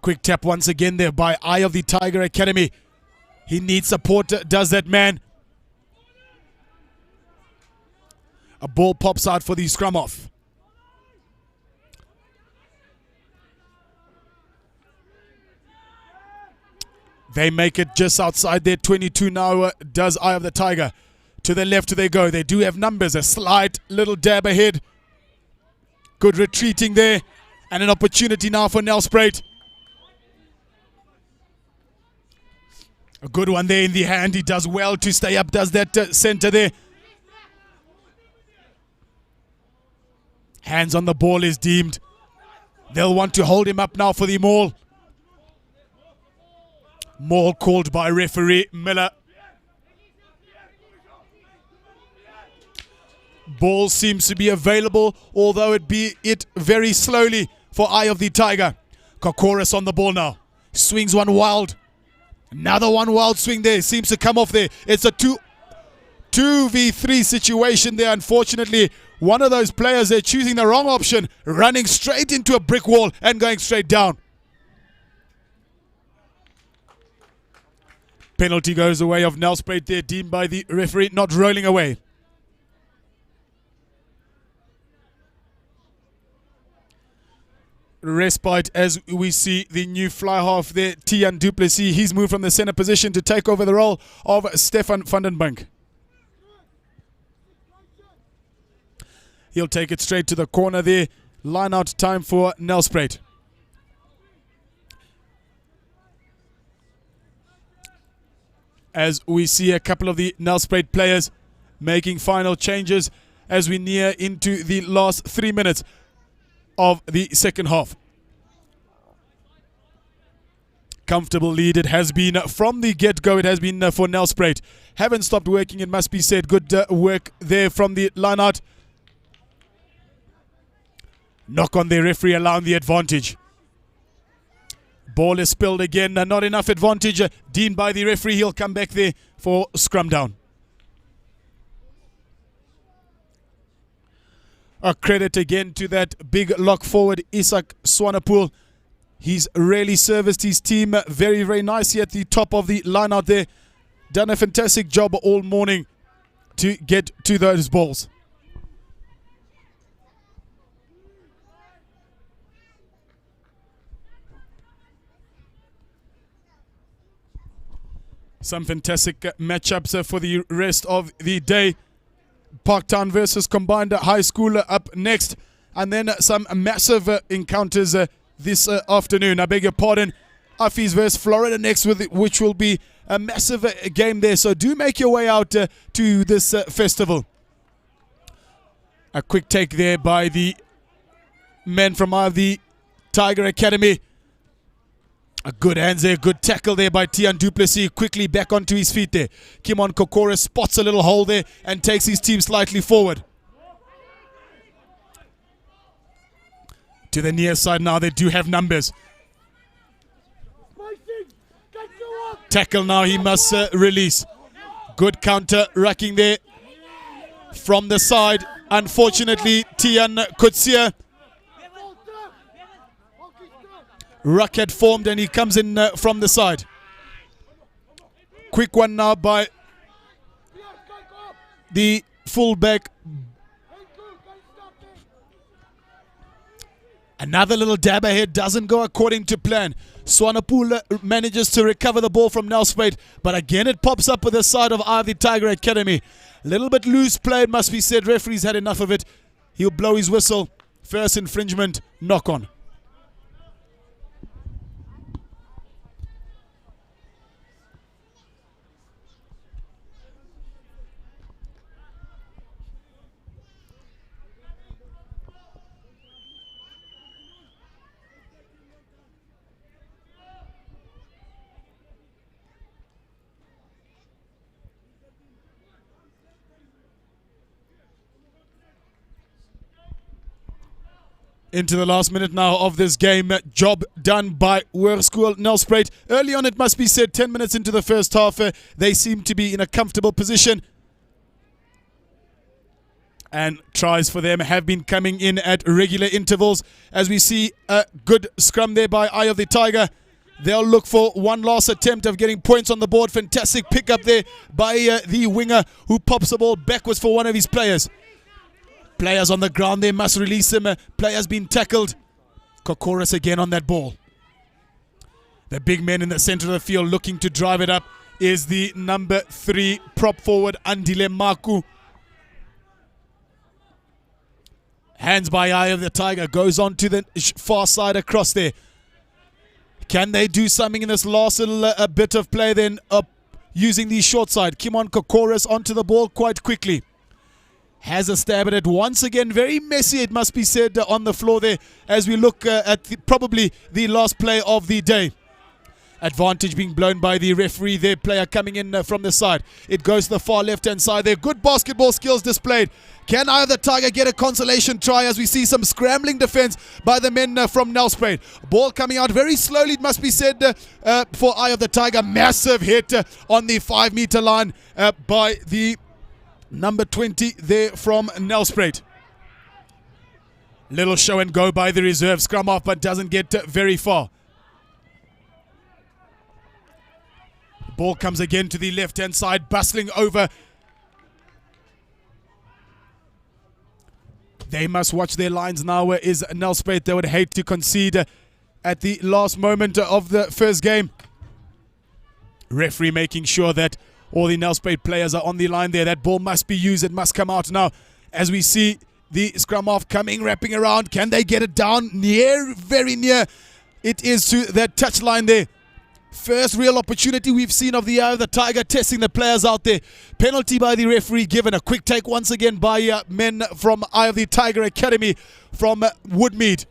quick tap once again there by Eye of the Tiger Academy. He needs support, does that man. A ball pops out for the scrum off. They make it just outside their 22 now, does Eye of the Tiger. To the left they go. They do have numbers. A slight little dab ahead. Good retreating there. And an opportunity now for Nelspruit. A good one there in the hand. He does well to stay up. Does that center there. Hands on the ball is deemed. They'll want to hold him up now for the maul. Maul called by referee Miller. Ball seems to be available, although it be it very slowly for Eye of the Tiger. Kokoris on the ball now. Swings one wild. Another one wild swing there. Seems to come off there. It's a 2v3 situation there. Unfortunately, one of those players, they're choosing the wrong option. Running straight into a brick wall and going straight down. Penalty goes away of Nelspruit there, deemed by the referee, not rolling away. Respite as we see the new fly half there, Tian du Plessis. He's moved from the center position to take over the role of Stefan van den Bank. He'll take it straight to the corner there. Line out time for Nelspruit. As we see a couple of the Nelspruit players making final changes as we near into the last 3 minutes of the second half. Comfortable lead it has been from the get-go. It has been for Nelspruit. Haven't stopped working, it must be said. Good work there from the line-out. Knock on the referee, allowing the advantage. Ball is spilled again. Not enough advantage. Deemed by the referee. He'll come back there for scrum down. A credit again to that big lock forward, Isak Swanepoel. He's really serviced his team very, very nicely at the top of the line out there. Done a fantastic job all morning to get to those balls. Some fantastic matchups for the rest of the day. Parktown versus Combined High School up next. And then some massive encounters this afternoon. I beg your pardon. Affis versus Florida next, which will be a massive game there. So do make your way out to this festival. A quick take there by the men from the Tiger Academy. A good hands there, good tackle there by Tian du Plessis. Quickly back onto his feet there. Kimon Kokoris spots a little hole there and takes his team slightly forward. To the near side now, they do have numbers. Tackle now, he must release. Good counter, racking there from the side. Unfortunately, Tian Kutsia. Ruck had formed and he comes in from the side. Quick one now by the fullback. Another little dab ahead, doesn't go according to plan. Swanepoel manages to recover the ball from Nelspruit, but again it pops up with the side of the Tiger Academy. A little bit loose play, it must be said. Referee's had enough of it. He'll blow his whistle. First infringement, knock on. Into the last minute now of this game. Job done by Hoërskool Nelspruit. Early on, it must be said, 10 minutes into the first half, they seem to be in a comfortable position. And tries for them have been coming in at regular intervals. As we see a good scrum there by Eye of the Tiger. They'll look for one last attempt of getting points on the board. Fantastic pick up there by the winger who pops the ball backwards for one of his players. Players on the ground there must release him. Players been tackled. Kokoris again on that ball. The big man in the center of the field looking to drive it up is the number 3 prop forward Andile Maku. Hands by Eye of the Tiger. Goes on to the far side across there. Can they do something in this last little bit of play then using the short side? Kimon Kokoris onto the ball quite quickly. Has a stab at it once again. Very messy, it must be said, on the floor there as we look at probably the last play of the day. Advantage being blown by the referee there. Player coming in from the side. It goes to the far left-hand side there. Good basketball skills displayed. Can Eye of the Tiger get a consolation try as we see some scrambling defense by the men from Nelspruit? Ball coming out very slowly, it must be said, for Eye of the Tiger. Massive hit on the 5-meter line by the number 20 there from Nelspruit. Little show and go by the reserve scrum off, but doesn't get very far. Ball comes again to the left-hand side, bustling over. They must watch their lines now. Is Nelspruit? They would hate to concede at the last moment of the first game. Referee making sure that all the Nelspruit players are on the line there. That ball must be used. It must come out now. As we see the scrum off coming, wrapping around. Can they get it down? Near, very near. It is to that touch line there. First real opportunity we've seen of the Eye of the Tiger testing the players out there. Penalty by the referee given. A quick take once again by men from Eye of the Tiger Academy from Woodmead.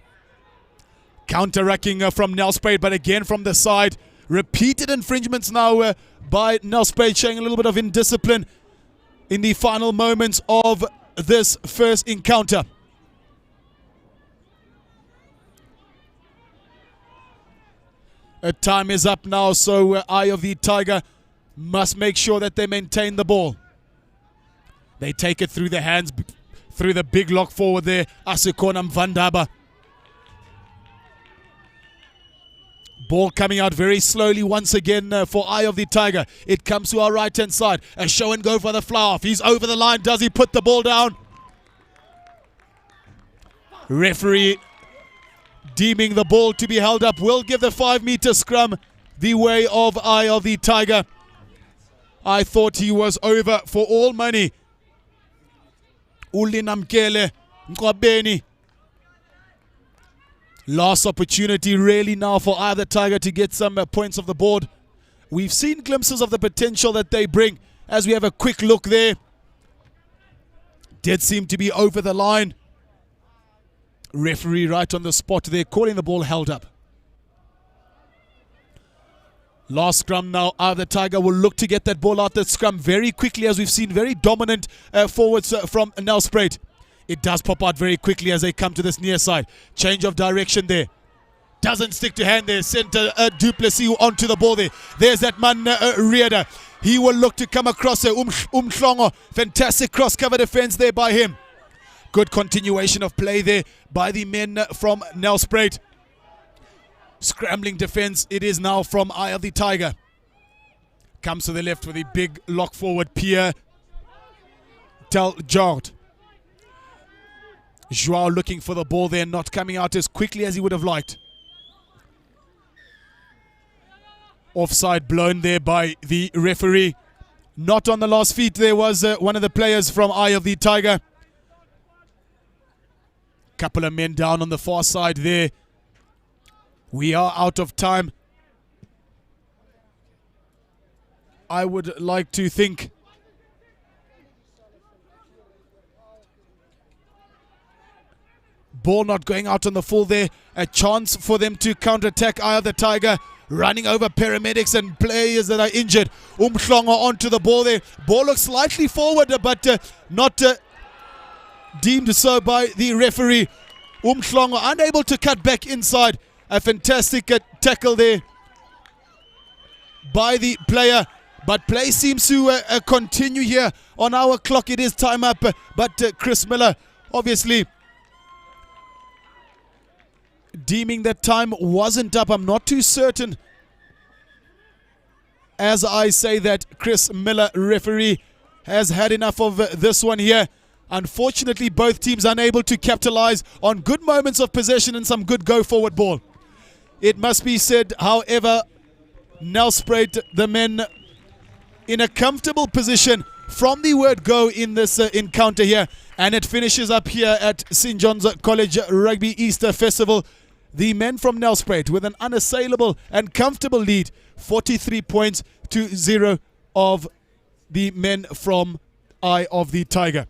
Counter-rucking from Nelspruit, but again from the side. Repeated infringements now by Nelspruit, showing a little bit of indiscipline in the final moments of this first encounter. Time is up now, so Eye of the Tiger must make sure that they maintain the ball. They take it through the hands, through the big lock forward there, Asikona Mvandaba. Ball coming out very slowly once again for Eye of the Tiger. It comes to our right-hand side. A show and go for the fly off. He's over the line. Does he put the ball down? Referee deeming the ball to be held up will give the 5-meter scrum the way of Eye of the Tiger. I thought he was over for all money. Ulinamkele Mkwabeni. Last opportunity really now for Eye of the Tiger to get some points off the board. We've seen glimpses of the potential that they bring as we have a quick look there. Did seem to be over the line. Referee right on the spot there, calling the ball held up. Last scrum now. Eye of the Tiger will look to get that ball out that scrum very quickly, as we've seen very dominant forwards from Nelspruit. It does pop out very quickly as they come to this near side. Change of direction there. Doesn't stick to hand there. Center Duplessis onto the ball there. There's that man Rieder. He will look to come across there. Umhlongo. Fantastic cross-cover defense there by him. Good continuation of play there by the men from Nelspruit. Scrambling defense it is now from Eye of the Tiger. Comes to the left with a big lock forward, Pierre Teljard. Joao looking for the ball there, not coming out as quickly as he would have liked. Offside blown there by the referee. Not on the last feet there was one of the players from Eye of the Tiger. Couple of men down on the far side there. We are out of time. I would like to think ball not going out on the full there. A chance for them to counter-attack Eye of the Tiger. Running over paramedics and players that are injured. Umhlongo onto the ball there. Ball looks slightly forward, but not deemed so by the referee. Umhlongo unable to cut back inside. A fantastic tackle there by the player. But play seems to continue here on our clock. It is time up. But Chris Miller obviously deeming that time wasn't up. I'm not too certain. As I say that, Chris Miller, referee, has had enough of this one here. Unfortunately, both teams unable to capitalize on good moments of possession and some good go-forward ball. It must be said, however, Nelspruit, the men in a comfortable position from the word go in this encounter here. And it finishes up here at St. John's College Rugby Easter Festival. The men from Nelspruit with an unassailable and comfortable lead, 43 points to 0 of the men from Eye of the Tiger.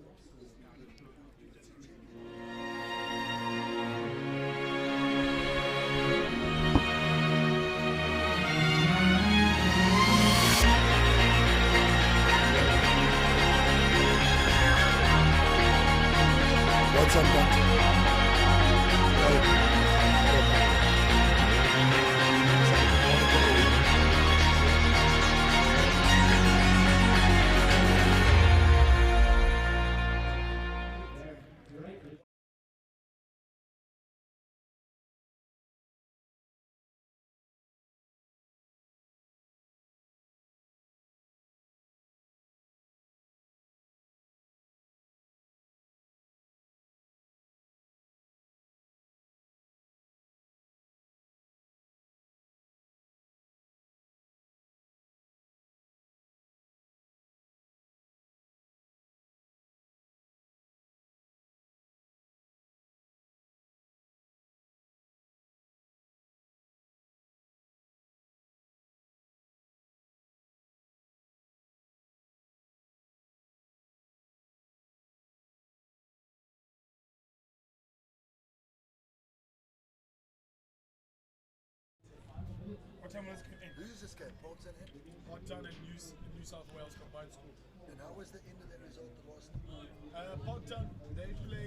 What's on that? Who's this game? Porttown and Porttown and New South Wales combined school. how was the end of that result the last? Porttown, they played